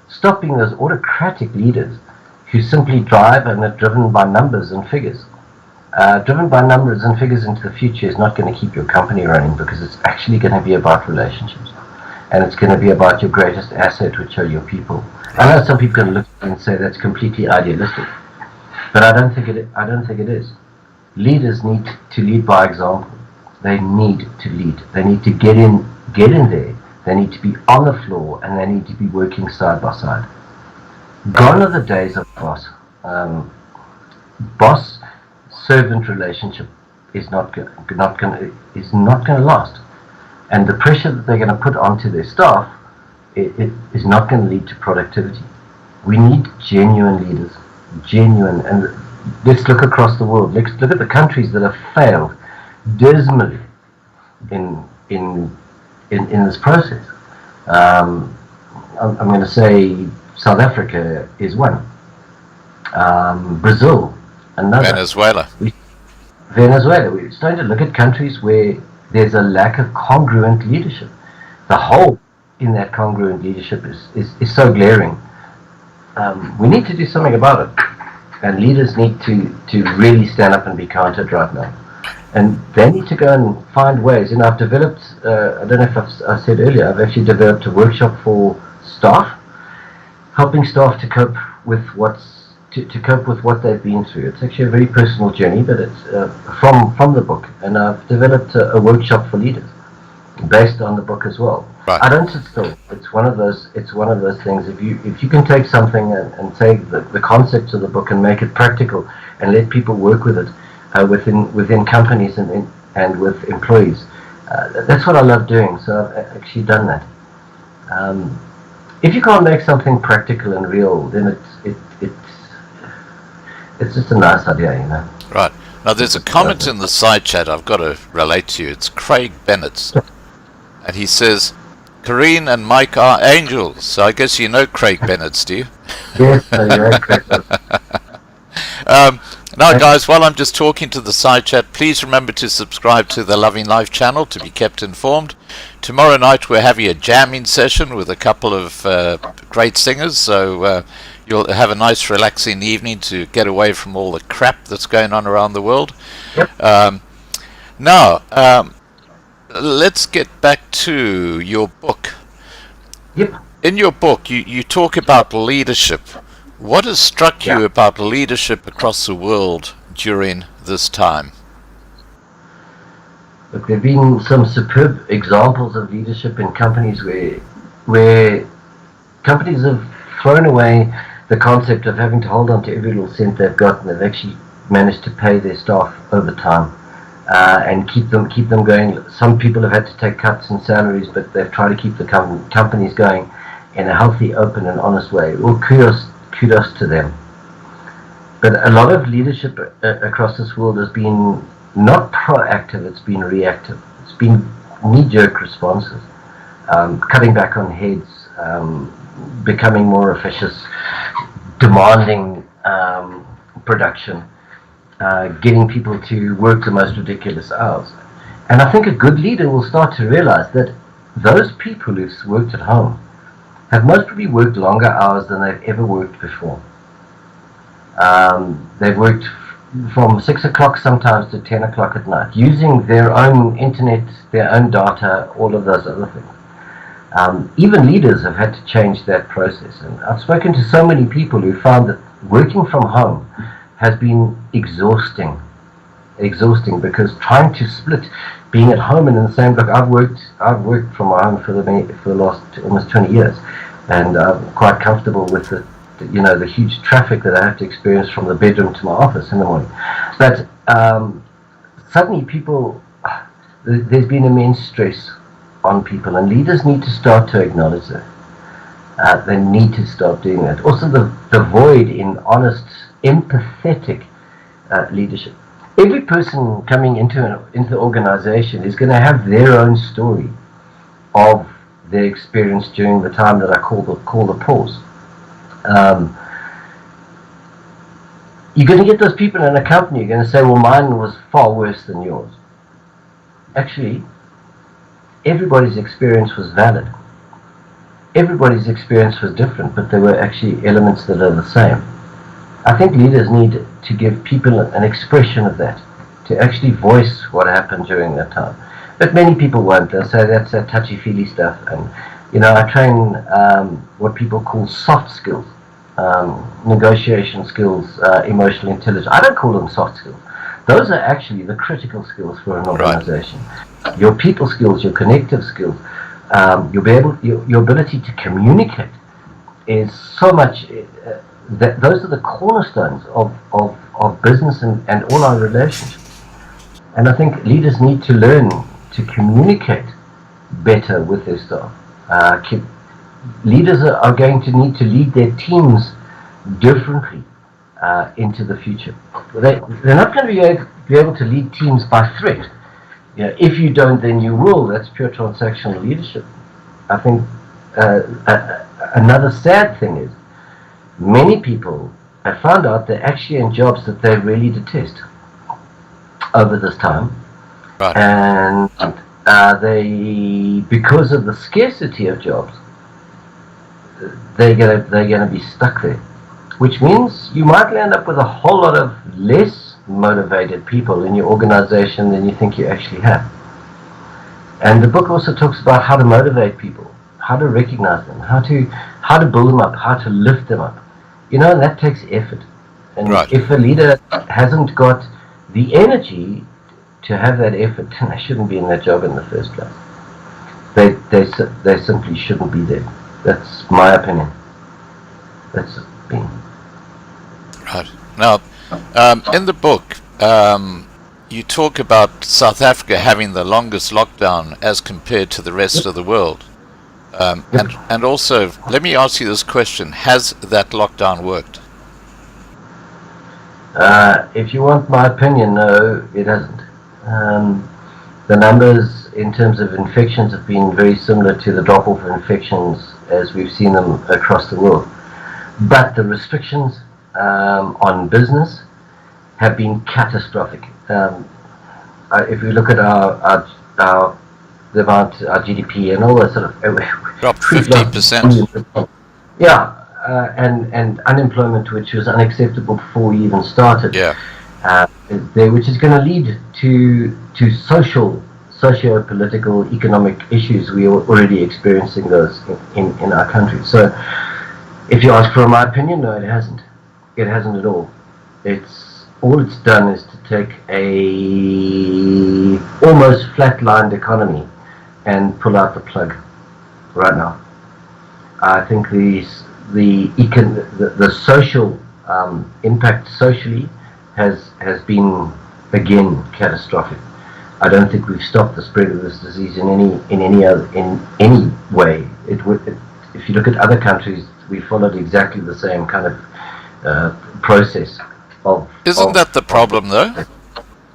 Stop being those autocratic leaders who simply drive and are driven by numbers and figures. Driven by numbers and figures into the future is not going to keep your company running, because it's actually going to be about relationships. And it's going to be about your greatest asset, which are your people. I know some people can look and say that's completely idealistic, but I don't think it is. Leaders need to lead by example. They need to lead. They need to get in there. They need to be on the floor, and they need to be working side by side. Gone are the days of boss. Boss-servant relationship is not going to last, and the pressure that they're going to put onto their staff it is not going to lead to productivity. We need genuine leaders, and let's look across the world. Let's look at the countries that have failed dismally in this process. I'm going to say South Africa is one. Brazil, another. Venezuela. We're starting to look at countries where there's a lack of congruent leadership. The hole in that congruent leadership is so glaring. We need to do something about it. And leaders need to really stand up and be counted right now. And they need to go and find ways. And I've developed, I don't know if I said earlier, I've actually developed a workshop for staff, helping staff to cope with what's to cope with what they've been through. It's actually a very personal journey, but it's from the book, and I've developed a workshop for leaders based on the book as well. Right. I don't sit still. It's one of those things. If you can take something and take the concepts of the book and make it practical and let people work with it within companies and with employees, that's what I love doing. So I've actually done that. If you can't make something practical and real, then it's just a nice idea, you know. Right. Now, there's a comment in the side chat I've got to relate to you. It's Craig Bennett. And he says, Kareen and Mike are angels. So I guess you know Craig Bennett, do you? Yes, yeah, Craig. Now, guys, while I'm just talking to the side chat, please remember to subscribe to the Loving Life channel to be kept informed. Tomorrow night we're having a jamming session with a couple of great singers, so you'll have a nice relaxing evening to get away from all the crap that's going on around the world. Yep. Now, let's get back to your book. Yep. In your book, you talk about leadership. What has struck you about leadership across the world during this time? Look, there have been some superb examples of leadership in companies where companies have thrown away the concept of having to hold on to every little cent they've got, and they've actually managed to pay their staff overtime and keep them going. Some people have had to take cuts in salaries, but they've tried to keep the companies going in a healthy, open, and honest way. Well, kudos to them. But a lot of leadership across this world has been not proactive, it's been reactive. It's been knee-jerk responses, cutting back on heads, becoming more officious, demanding production, getting people to work the most ridiculous hours. And I think a good leader will start to realize that those people who've worked at home have most probably worked longer hours than they've ever worked before. They've worked from 6 o'clock sometimes to 10 o'clock at night, using their own internet, their own data, all of those other things. Even leaders have had to change that process. And I've spoken to so many people who found that working from home has been exhausting because trying to split being at home and in the same block. I've worked from my home for the last almost 20 years, and I'm quite comfortable with the huge traffic that I have to experience from the bedroom to my office in the morning. But suddenly there's been immense stress on people, and leaders need to start to acknowledge that. They need to start doing that. Also, the void in honest, empathetic leadership. Every person coming into the organization is going to have their own story of their experience during the time that I call the pause. You're going to get those people in a company, you're going to say, well, mine was far worse than yours. Actually, everybody's experience was valid. Everybody's experience was different, but there were actually elements that are the same. I think leaders need to give people an expression of that, to actually voice what happened during that time. But many people won't. They'll say that's that touchy-feely stuff. And, I train what people call soft skills, negotiation skills, emotional intelligence. I don't call them soft skills. Those are actually the critical skills for an organization. Right. Your people skills, your connective skills, your ability to communicate is so much... those are the cornerstones of business and all our relationships. And I think leaders need to learn to communicate better with their staff. Leaders are going to need to lead their teams differently into the future. They're not going to be able to lead teams by threat. If you don't, then you will. That's pure transactional leadership. I think another sad thing is many people have found out they're actually in jobs that they really detest over this time. Right. And because of the scarcity of jobs, they're gonna be stuck there, which means you might end up with a whole lot of less motivated people in your organization than you think you actually have. And the book also talks about how to motivate people, how to recognize them, how to build them up, how to lift them up. And that takes effort. And Right. if a leader hasn't got the energy to have that effort, then they shouldn't be in that job in the first place. They simply shouldn't be there. That's my opinion. That's me. Right. Now, in the book, you talk about South Africa having the longest lockdown as compared to the rest of the world. And also, let me ask you this question. Has that lockdown worked? If you want my opinion, no, it hasn't. The numbers in terms of infections have been very similar to the drop-off of infections as we've seen them across the world. But the restrictions on business have been catastrophic. If we look at our GDP and all that sort of... Dropped 50%. Yeah, and unemployment, which was unacceptable before we even started. Yeah. Which is going to lead to socio-political, economic issues. We are already experiencing those in our country. So, if you ask for my opinion, no, it hasn't. It hasn't at all. All it's done is to take a almost flatlined economy and pull out the plug right now. I think the social impact socially has been again catastrophic. I don't think we've stopped the spread of this disease in any way. If you look at other countries, we followed exactly the same kind of process. Isn't that the problem, though,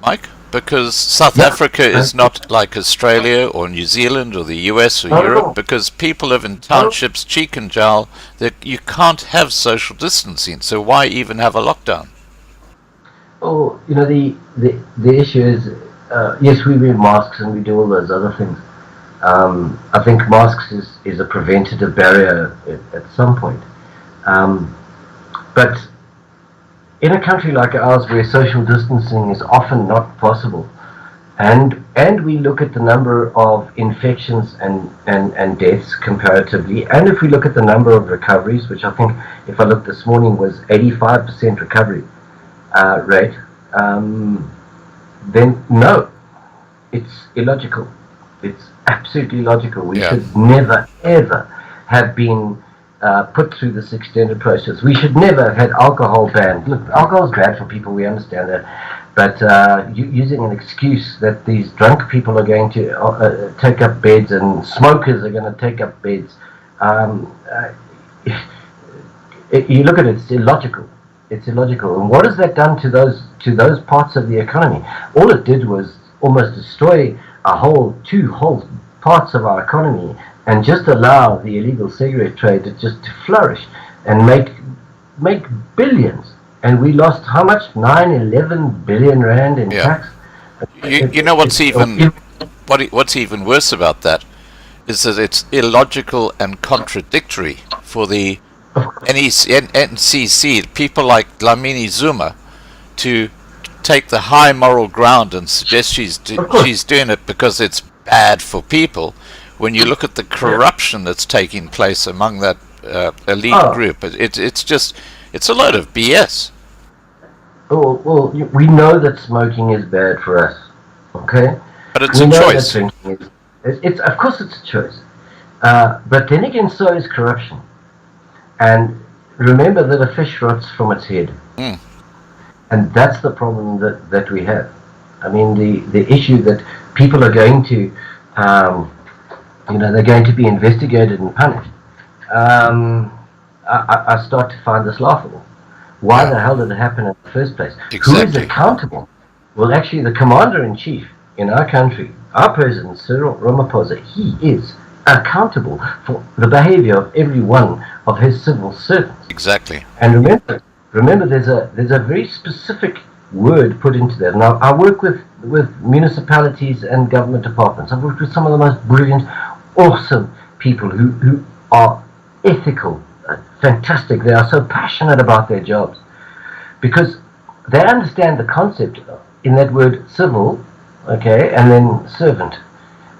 Mike? Because South Africa is not like Australia or New Zealand or the US or Europe, because people live in townships, cheek and jowl, that you can't have social distancing. So why even have a lockdown? Oh, the issue is, yes, we wear masks and we do all those other things. I think masks is a preventative barrier at some point. But in a country like ours, where social distancing is often not possible, and we look at the number of infections and deaths comparatively, and if we look at the number of recoveries, which I think, if I looked this morning, was 85% recovery rate, then no, it's illogical. It's absolutely illogical. We should never, ever have been put through this extended process. We should never have had alcohol banned. Look, alcohol is bad for people, we understand that. But using an excuse that these drunk people are going to take up beds and smokers are going to take up beds, you look at it, it's illogical. It's illogical. And what has that done to those parts of the economy? All it did was almost destroy two whole parts of our economy, and just allow the illegal cigarette trade to flourish and make billions. And we lost how much? 11 billion rand in tax. You know what's even worse about that is that it's illogical and contradictory for the NCC, people like Dlamini Zuma, to take the high moral ground and suggest she's doing it because it's bad for people. When you look at the corruption that's taking place among that elite group, it's a load of BS. Oh, well, we know that smoking is bad for us, okay? But it's a choice. Of course it's a choice. But then again, so is corruption. And remember that a fish rots from its head. And that's the problem that we have. I mean, the issue that people are going to, they're going to be investigated and punished. I start to find this laughable. Why the hell did it happen in the first place? Exactly. Who is accountable? Well, actually, the commander-in-chief in our country, our president, Cyril Ramaphosa, he is accountable for the behavior of every one of his civil servants. Exactly. And remember, there's a very specific word put into that. Now, I work with municipalities and government departments. I've worked with some of the most brilliant, awesome people who are ethical, fantastic. They are so passionate about their jobs because they understand the concept in that word civil, okay, and then servant.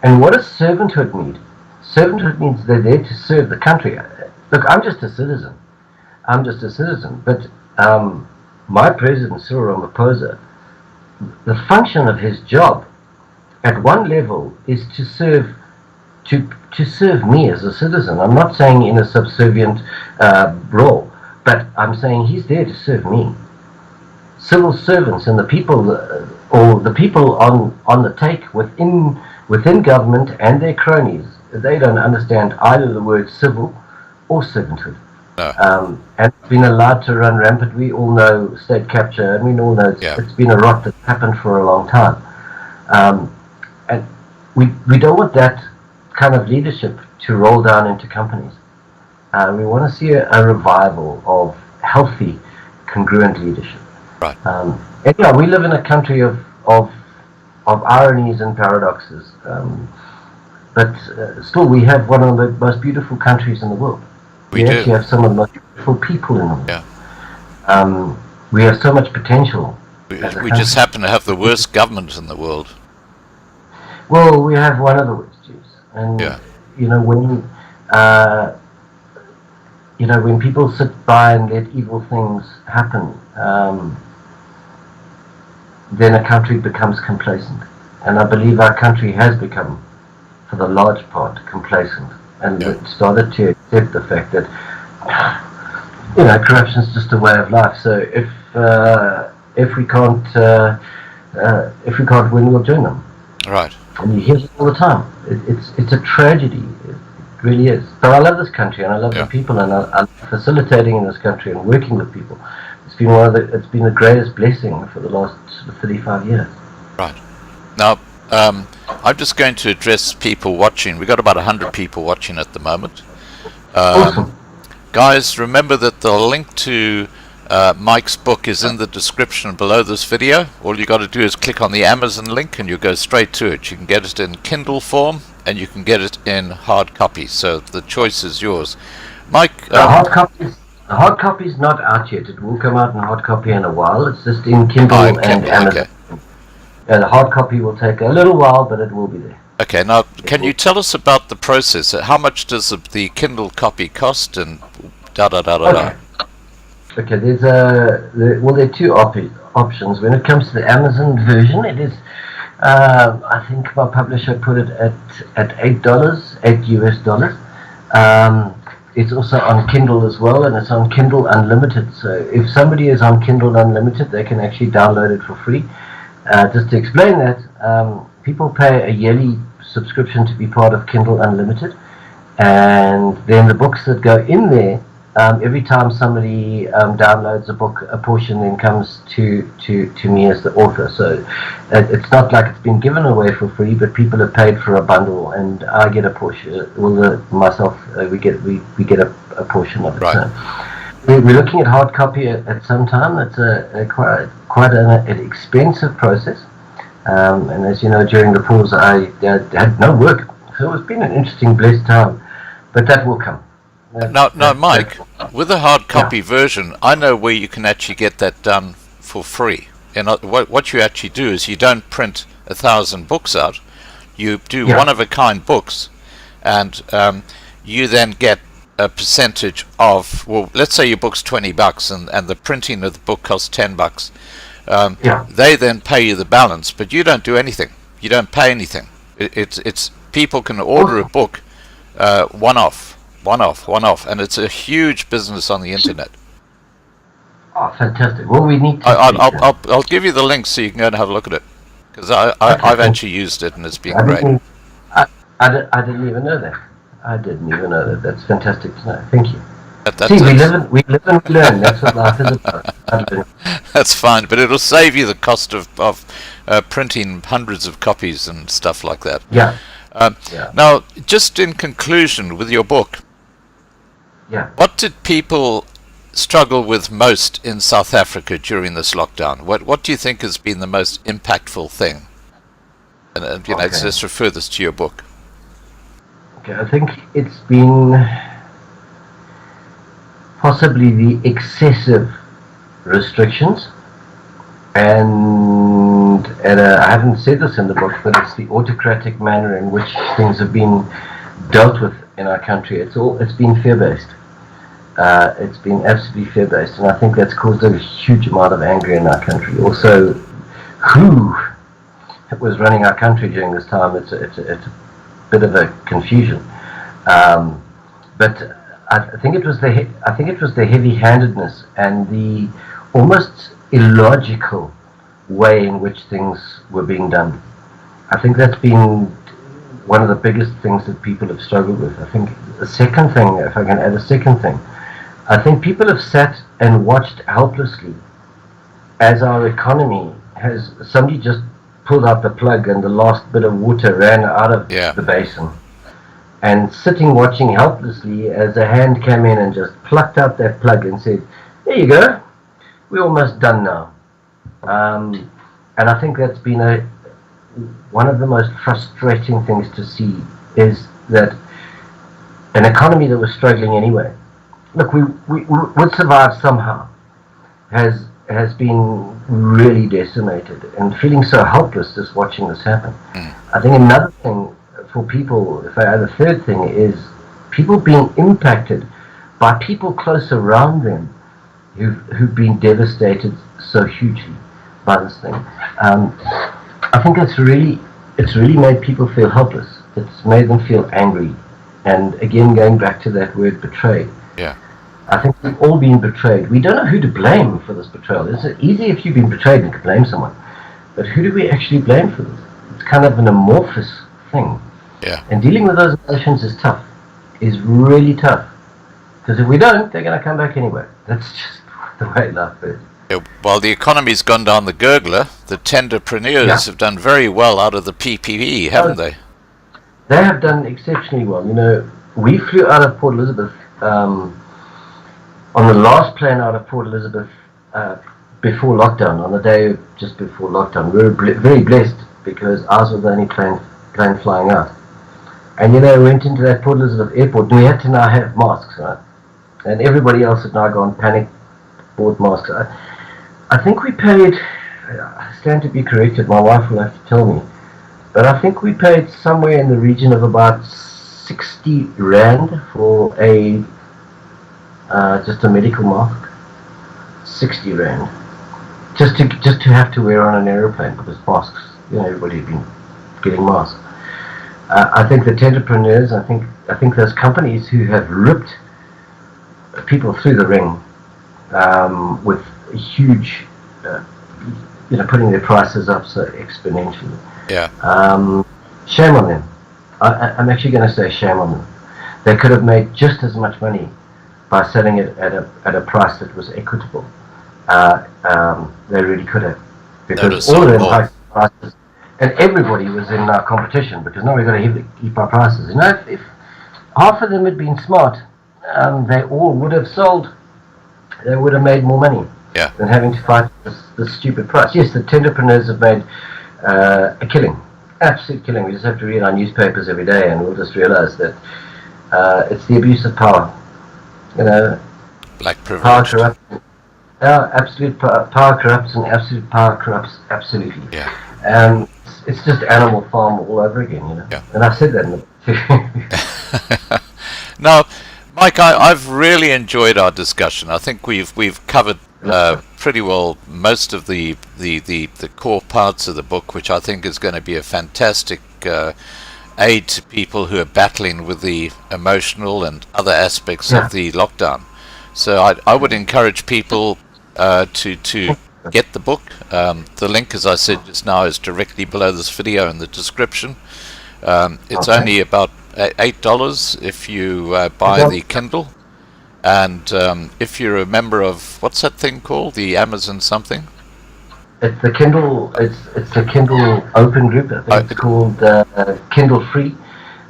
And what does servanthood mean? Servanthood means they're there to serve the country. Look, I'm just a citizen, but my president, Cyril Ramaphosa, the function of his job at one level is to serve me as a citizen. I'm not saying in a subservient role, but I'm saying he's there to serve me. Civil servants and the people, or the people on the take within government and their cronies, they don't understand either the word civil or servanthood. No. And been allowed to run rampant. We all know state capture, and we all know it's been a rot that's happened for a long time. And we don't want that kind of leadership to roll down into companies. We want to see a revival of healthy, congruent leadership. Right. And yeah, we live in a country of ironies and paradoxes, but still we have one of the most beautiful countries in the world. We actually have some of the most beautiful people in the world. Yeah. We have so much potential. We just happen to have the worst government in the world. Well, we have one of the worst Jews, and when people sit by and let evil things happen, then a country becomes complacent. And I believe our country has become, for the large part, complacent. And it started to accept the fact that, corruption is just a way of life. So if we can't win, we'll join them. Right. And you hear it all the time. It's a tragedy. It really is. But I love this country, and I love the people, and I'm facilitating in this country and working with people. It's been the greatest blessing for the last 35 years. Right. Now, I'm just going to address people watching. We've got about 100 people watching at the moment. Awesome. Guys, remember that the link to Mike's book is in the description below this video. All you got to do is click on the Amazon link and you go straight to it. You can get it in Kindle form and you can get it in hard copy. So the choice is yours. Mike, the hard copy is not out yet. It will come out in hard copy in a while. It's just in Kindle and Amazon. Okay. Yeah, the hard copy will take a little while, but it will be there. Okay, now can you tell us about the process? How much does the Kindle copy cost, and Okay, there are two options. When it comes to the Amazon version, it is, I think my publisher put it at $8 US. It's also on Kindle as well, and it's on Kindle Unlimited. So if somebody is on Kindle Unlimited, they can actually download it for free. Just to explain that, people pay a yearly subscription to be part of Kindle Unlimited, and then the books that go in there, every time somebody downloads a book, a portion then comes to me as the author. So it's not like it's been given away for free, but people have paid for a bundle, and I get a portion. We get a portion of it. Right. So we're looking at hard copy at some time. That's quite an expensive process. And as you know, during the pause, I had no work, so it's been an interesting, blessed time. But that will come. Now, Mike, with the hard copy version, I know where you can actually get that done for free. And what you actually do is you don't print 1,000 books out. You do one-of-a-kind books, and you then get a percentage of, well, let's say your book's $20 and the printing of the book costs $10. They then pay you the balance, but you don't do anything. You don't pay anything. It's people can order a book one-off, and it's a huge business on the internet. Oh, fantastic! Well, we need to. I'll give you the link so you can go and have a look at it, because I've actually used it and it's been great. I didn't even know that. That's fantastic to know. Thank you. See, we live and learn. That's what life is about. That's fine, but it'll save you the cost of printing hundreds of copies and stuff like that. Yeah. Now, just in conclusion with your book, what did people struggle with most in South Africa during this lockdown? What do you think has been the most impactful thing? And let's refer this to your book. Okay, I think it's been possibly the excessive restrictions, and I haven't said this in the book, but it's the autocratic manner in which things have been dealt with in our country. It's been fear-based. It's been absolutely fear-based, and I think that's caused a huge amount of anger in our country. Also, who was running our country during this time? It's a bit of a confusion. But I think it was the heavy-handedness and the almost illogical way in which things were being done. I think that's been one of the biggest things that people have struggled with. I think the second thing, if I can add a second thing, I think people have sat and watched helplessly as our economy has, somebody just pulled out the plug and the last bit of water ran out of the basin. And sitting watching helplessly as a hand came in and just plucked out that plug and said, there you go, we're almost done now. And I think that's been one of the most frustrating things to see, is that an economy that was struggling anyway, look, we would survive somehow, has been really decimated, and feeling so helpless just watching this happen. I think another thing for people, if I add a third thing, is people being impacted by people close around them who've been devastated so hugely by this thing. I think it's really made people feel helpless. It's made them feel angry, and again, going back to that word betrayed. Yeah. I think we've all been betrayed. We don't know who to blame for this betrayal. It's easy if you've been betrayed and can blame someone, but who do we actually blame for this? It's kind of an amorphous thing. Yeah. And dealing with those emotions is tough, is really tough. Because if we don't, they're going to come back anyway. That's just the way life is. Yeah, while the economy's gone down the gurgler, the tenderpreneurs have done very well out of the PPE, haven't they? They have done exceptionally well. You know, we flew out of Port Elizabeth on the last plane out of Port Elizabeth before lockdown, on the day just before lockdown. We were very blessed because ours was the only plane flying out. And you know, we went into that Port Elizabeth airport and we had to now have masks, right? And everybody else had now gone panic, bought masks. I think we paid, I stand to be corrected, my wife will have to tell me, but I think we paid somewhere in the region of about 60 Rand for just a medical mask. 60 Rand. Just to have to wear on an aeroplane, because masks, you know, everybody had been getting masks. I think the entrepreneurs, I think those companies who have ripped people through the ring with huge, you know, putting their prices up so exponentially. Yeah. Shame on them. I'm actually going to say shame on them. They could have made just as much money by selling it at a price that was equitable. They really could have, because all of them hiked prices. And everybody was in our competition, because now we've got to keep our prices. You know, if half of them had been smart, they all would have sold. They would have made more money than having to fight this stupid price. Yes, the entrepreneurs have made a killing, absolute killing. We just have to read our newspapers every day, and we'll just realize that it's the abuse of power. You know, black privilege. Power corrupts. Absolute power corrupts, and absolute power corrupts absolutely. Yeah. It's just Animal Farm all over again, you know. Yeah. And I've said that in the Now, Mike, I've really enjoyed our discussion. I think we've covered pretty well most of the core parts of the book, which I think is going to be a fantastic aid to people who are battling with the emotional and other aspects of the lockdown. So I would encourage people to get the book. The link, as I said just now, is directly below this video in the description. It's only about $8 if you buy the Kindle, and if you're a member of, what's that thing called, the Amazon something? It's the Kindle. It's the Kindle Open Group. I think it's called Kindle Free.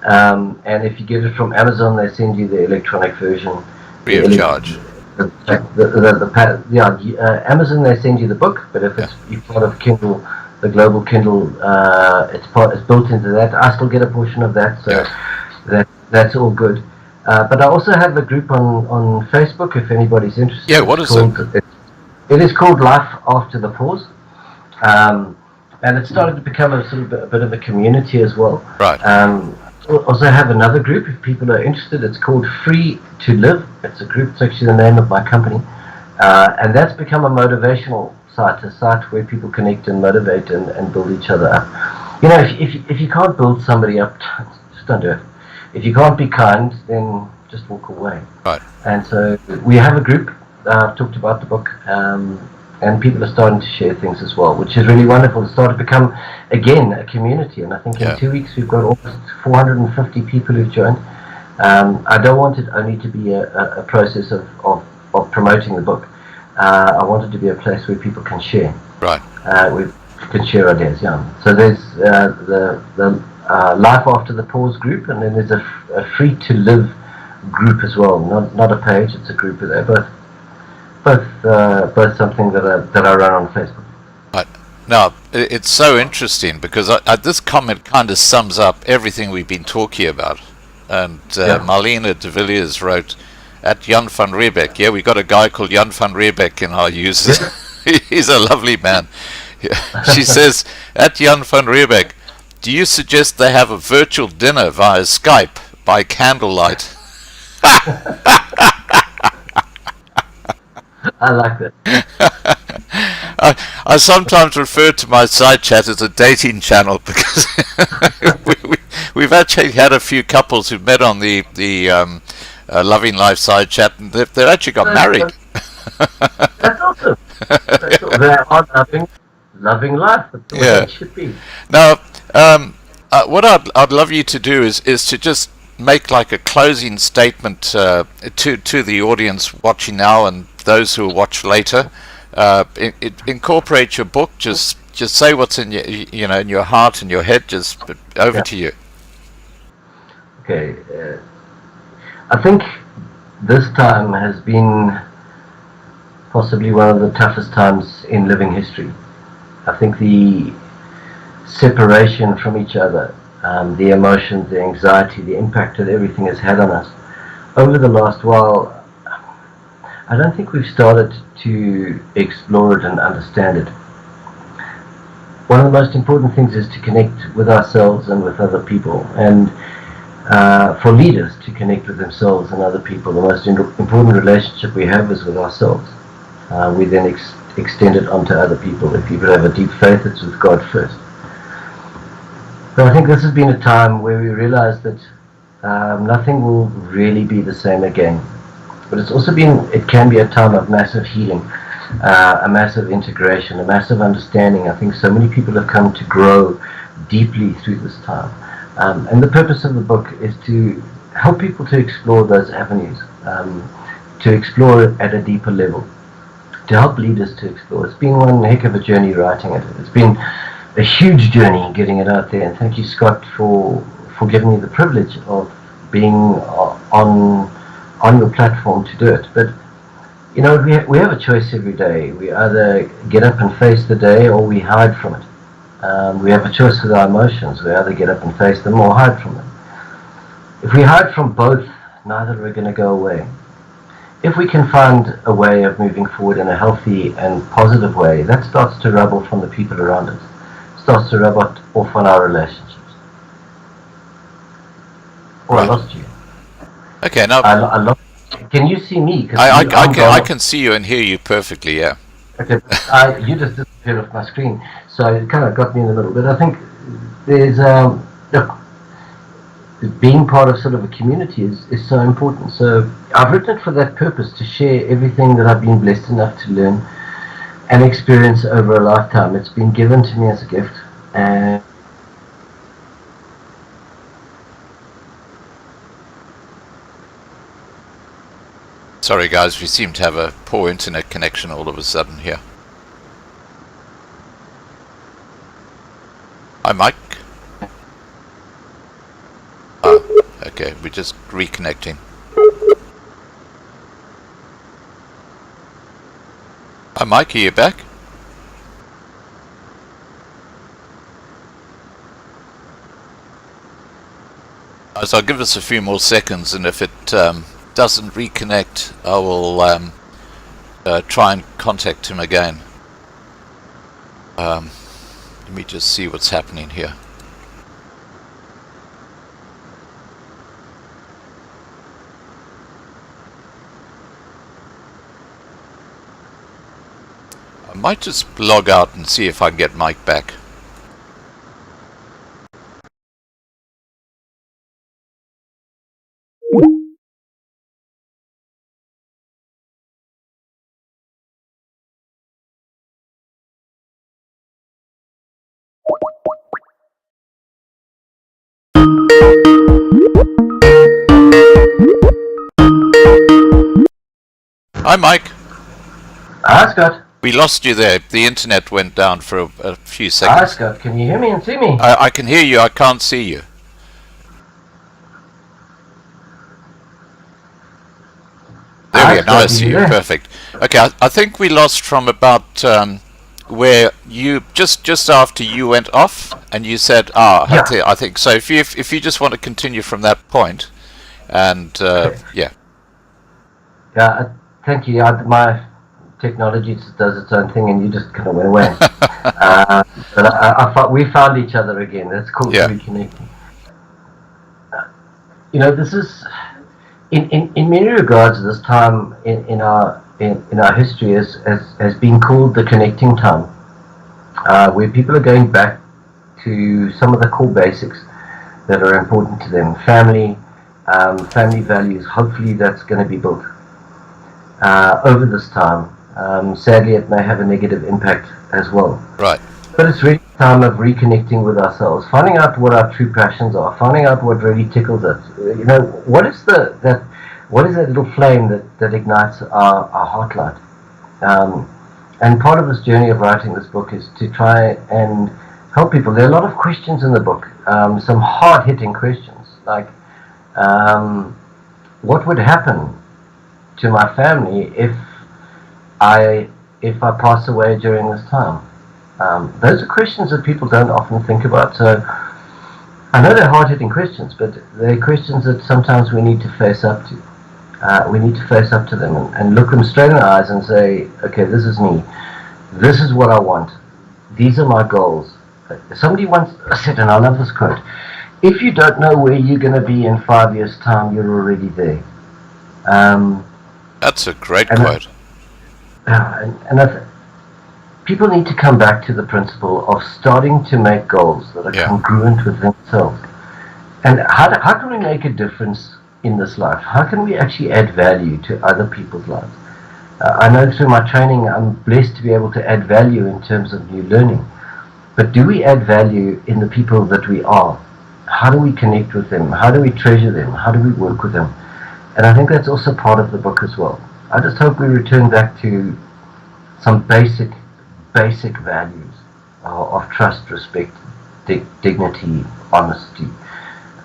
And if you get it from Amazon, they send you the electronic version free of charge. Amazon, they send you the book, but if you're part of Kindle, the global Kindle, it's built into that. I still get a portion of that, so that's all good. But I also have a group on Facebook if anybody's interested. Yeah, what is it? It is called Life After the Pause, and it started to become a bit of a community as well. Right. also have another group if people are interested. It's called Free to Live. It's a group. It's actually the name of my company, and that's become a motivational site, a site where people connect and motivate and build each other up. You know, if you can't build somebody up, just don't do it. If you can't be kind, then just walk away. Right. And so we have a group. I've talked about the book, and people are starting to share things as well, which is really wonderful. It's started to become, again, a community. And I think in 2 weeks we've got almost 450 people who've joined. I don't want it only to be a process of promoting the book. I want it to be a place where people can share. Right. We can share ideas, yeah. So there's the Life After the Pause group, and then there's a Free to Live group as well. Not a page, it's a group. They're both something that I run on Facebook. Right. Now, it's so interesting because this comment kind of sums up everything we've been talking about. And Marlene de Villiers wrote, at Jan van Riebeck. Yeah, we got a guy called Jan van Riebeck in our users. He's a lovely man. She says, at Jan van Riebeck, do you suggest they have a virtual dinner via Skype by candlelight? I like that. I sometimes refer to my side chat as a dating channel because we've actually had a few couples who've met on the Loving Life side chat, and they've actually got married. That's awesome. They are loving life. That's the way it should be. Now, what I'd love you to do is to just make like a closing statement to the audience watching now and those who will watch later. Incorporate your book. Just say what's in your in your heart and your head. Just over to you. Okay. I think this time has been possibly one of the toughest times in living history. I think the separation from each other, the emotions, the anxiety, the impact that everything has had on us over the last while, I don't think we've started to explore it and understand it. One of the most important things is to connect with ourselves and with other people, and for leaders to connect with themselves and other people. The most important relationship we have is with ourselves. We then extend it onto other people. If people have a deep faith, it's with God first. But I think this has been a time where we realize that nothing will really be the same again. But it can be a time of massive healing, a massive integration, a massive understanding. I think so many people have come to grow deeply through this time. And the purpose of the book is to help people to explore those avenues, to explore it at a deeper level, to help leaders to explore. It's been one heck of a journey writing it. It's been a huge journey getting it out there. And thank you, Scott, for giving me the privilege of being on your platform to do it. But you know, we have a choice every day. We either get up and face the day, or we hide from it. We have a choice with our emotions. We either get up and face them or hide from them. If we hide from both, neither are going to go away. If we can find a way of moving forward in a healthy and positive way, that starts to rub off on the people around us. Starts to rub off on our relationships. Oh, right. I lost you. Okay, now I lost. Can you see me? I can see you and hear you perfectly. Yeah. Okay, you just disappeared off my screen, so it kind of got me in the middle. But I think there's look, being part of sort of a community is so important. So I've written it for that purpose, to share everything that I've been blessed enough to learn and experience over a lifetime. It's been given to me as a gift, and sorry guys, we seem to have a poor internet connection all of a sudden here. Hi Mike. Oh, okay, we're just reconnecting. Hi Mike, are you back? So I'll give us a few more seconds, and if it doesn't reconnect, I will try and contact him again. Let me just see what's happening here. I might just log out and see if I can get Mike back. Hi, Mike. Hi, Scott. We lost you there. The internet went down for a few Hi, seconds. Scott. Can you hear me and see me? I can hear you. I can't see you. There we go. Now I see you. Perfect. Okay, I think we lost from about where you just after you went off, and you said, Yeah. I think so. If you just want to continue from that point, and yeah. Yeah, thank you. My technology just does its own thing, and you just kind of went away. But I thought we found each other again. That's cool Yeah. to reconnect. This is in many regards this time in our history has been called the connecting time, where people are going back to some of the core basics that are important to them. Family values. Hopefully, that's going to be built over this time. Sadly, it may have a negative impact as well. Right. But it's really a time of reconnecting with ourselves, finding out what our true passions are, finding out what really tickles us. What is that little flame that ignites our heart light? And part of this journey of writing this book is to try and help people. There are a lot of questions in the book, some hard-hitting questions, like what would happen to my family if I pass away during this time? Those are questions that people don't often think about. So I know they're hard-hitting questions, but they're questions that sometimes we need to face up to. We need to face up to them and look them straight in the eyes and say, okay, this is me. This is what I want. These are my goals. Somebody once said, and I love this quote, if you don't know where you're going to be in 5 years' time, you're already there. That's a great quote. People need to come back to the principle of starting to make goals that are congruent with themselves. And how can we make a difference in this life? How can we actually add value to other people's lives? I know through my training I'm blessed to be able to add value in terms of new learning. But do we add value in the people that we are? How do we connect with them? How do we treasure them? How do we work with them? And I think that's also part of the book as well. I just hope we return back to some basic values of trust, respect, dignity, honesty,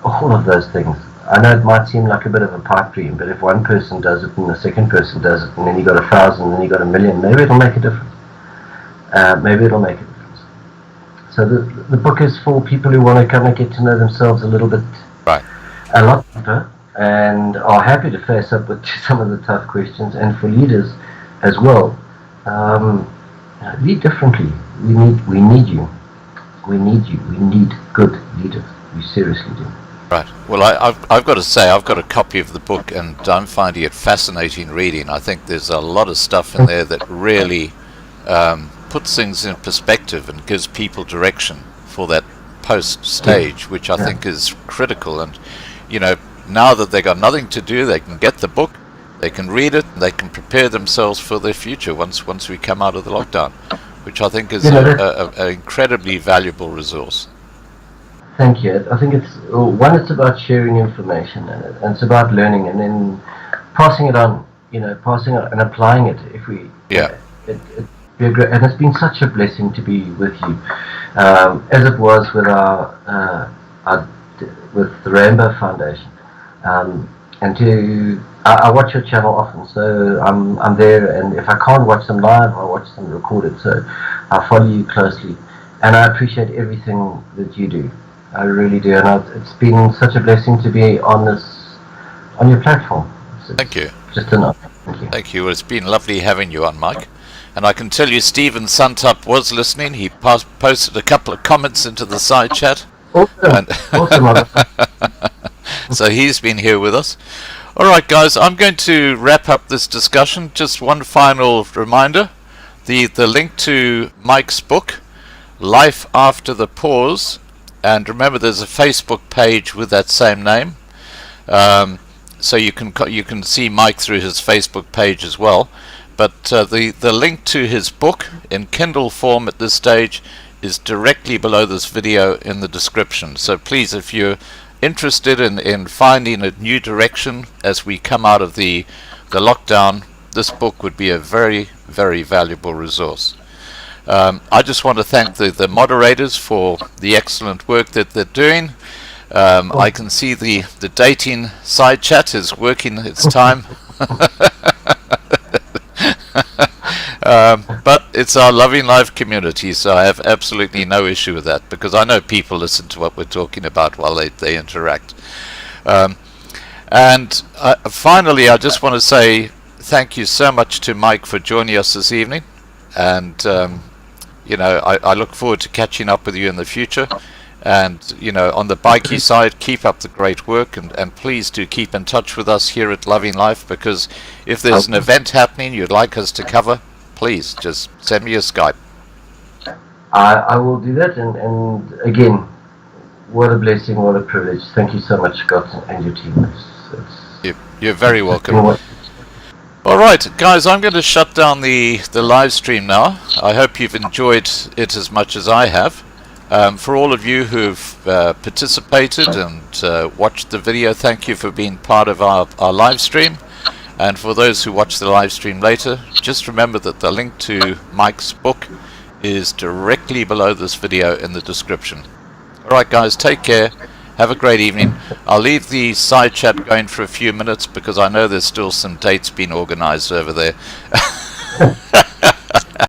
all of those things. I know it might seem like a bit of a pipe dream, but if one person does it and the second person does it, and then you got 1,000, and then you got 1,000,000, maybe it'll make a difference. So the book is for people who want to kind of get to know themselves a little bit, a lot deeper, and are happy to face up with some of the tough questions, and for leaders as well. Lead differently. We need you. We need good leaders. We seriously do. Right. Well, I've got to say, I've got a copy of the book, and I'm finding it fascinating reading. I think there's a lot of stuff in there that really puts things in perspective and gives people direction for that post stage, which I think is critical. And now that they got nothing to do, they can get the book, they can read it, they can prepare themselves for their future once we come out of the lockdown, which I think is an incredibly valuable resource. Thank you. I think it's about sharing information, and it's about learning, and then passing it on. Passing it and applying it. If we, it'd be great. And it's been such a blessing to be with you, as it was with with the Rainbow Foundation, and I watch your channel often, so I'm there, and if I can't watch them live, I watch them recorded. So I follow you closely, and I appreciate everything that you do. I really do, and it's been such a blessing to be on your platform. Thank you. Just enough. Thank you. Thank you. Well, it's been lovely having you on, Mike. And I can tell you, Stephen Suntup was listening. He posted a couple of comments into the side chat. Awesome. Awesome. So he's been here with us. All right, guys, I'm going to wrap up this discussion. Just one final reminder the link to Mike's book, Life After the Pause, and remember there's a Facebook page with that same name, so you can see Mike through his Facebook page as well. But the link to his book in Kindle form at this stage is directly below this video in the description. So please, if you're interested in finding a new direction as we come out of the lockdown, this book would be a very, very valuable resource. I just want to thank the moderators for the excellent work that they're doing. I can see the dating side chat is working its time. But it's our Loving Life community, so I have absolutely no issue with that, because I know people listen to what we're talking about while they interact. And finally, I just want to say thank you so much to Mike for joining us this evening, and I look forward to catching up with you in the future. And on the bikey side, keep up the great work, and please do keep in touch with us here at Loving Life, because if there's an event happening you'd like us to cover, please just send me a Skype. I will do that, and again, what a blessing, what a privilege. Thank you so much, Scott, and your team. You're very welcome. Alright guys, I'm going to shut down the live stream now. I hope you've enjoyed it as much as I have. For all of you who've participated and watched the video, thank you for being part of our live stream. And for those who watch the live stream later, just remember that the link to Mike's book is directly below this video in the description. Alright guys, take care. Have a great evening. I'll leave the side chat going for a few minutes because I know there's still some dates being organized over there.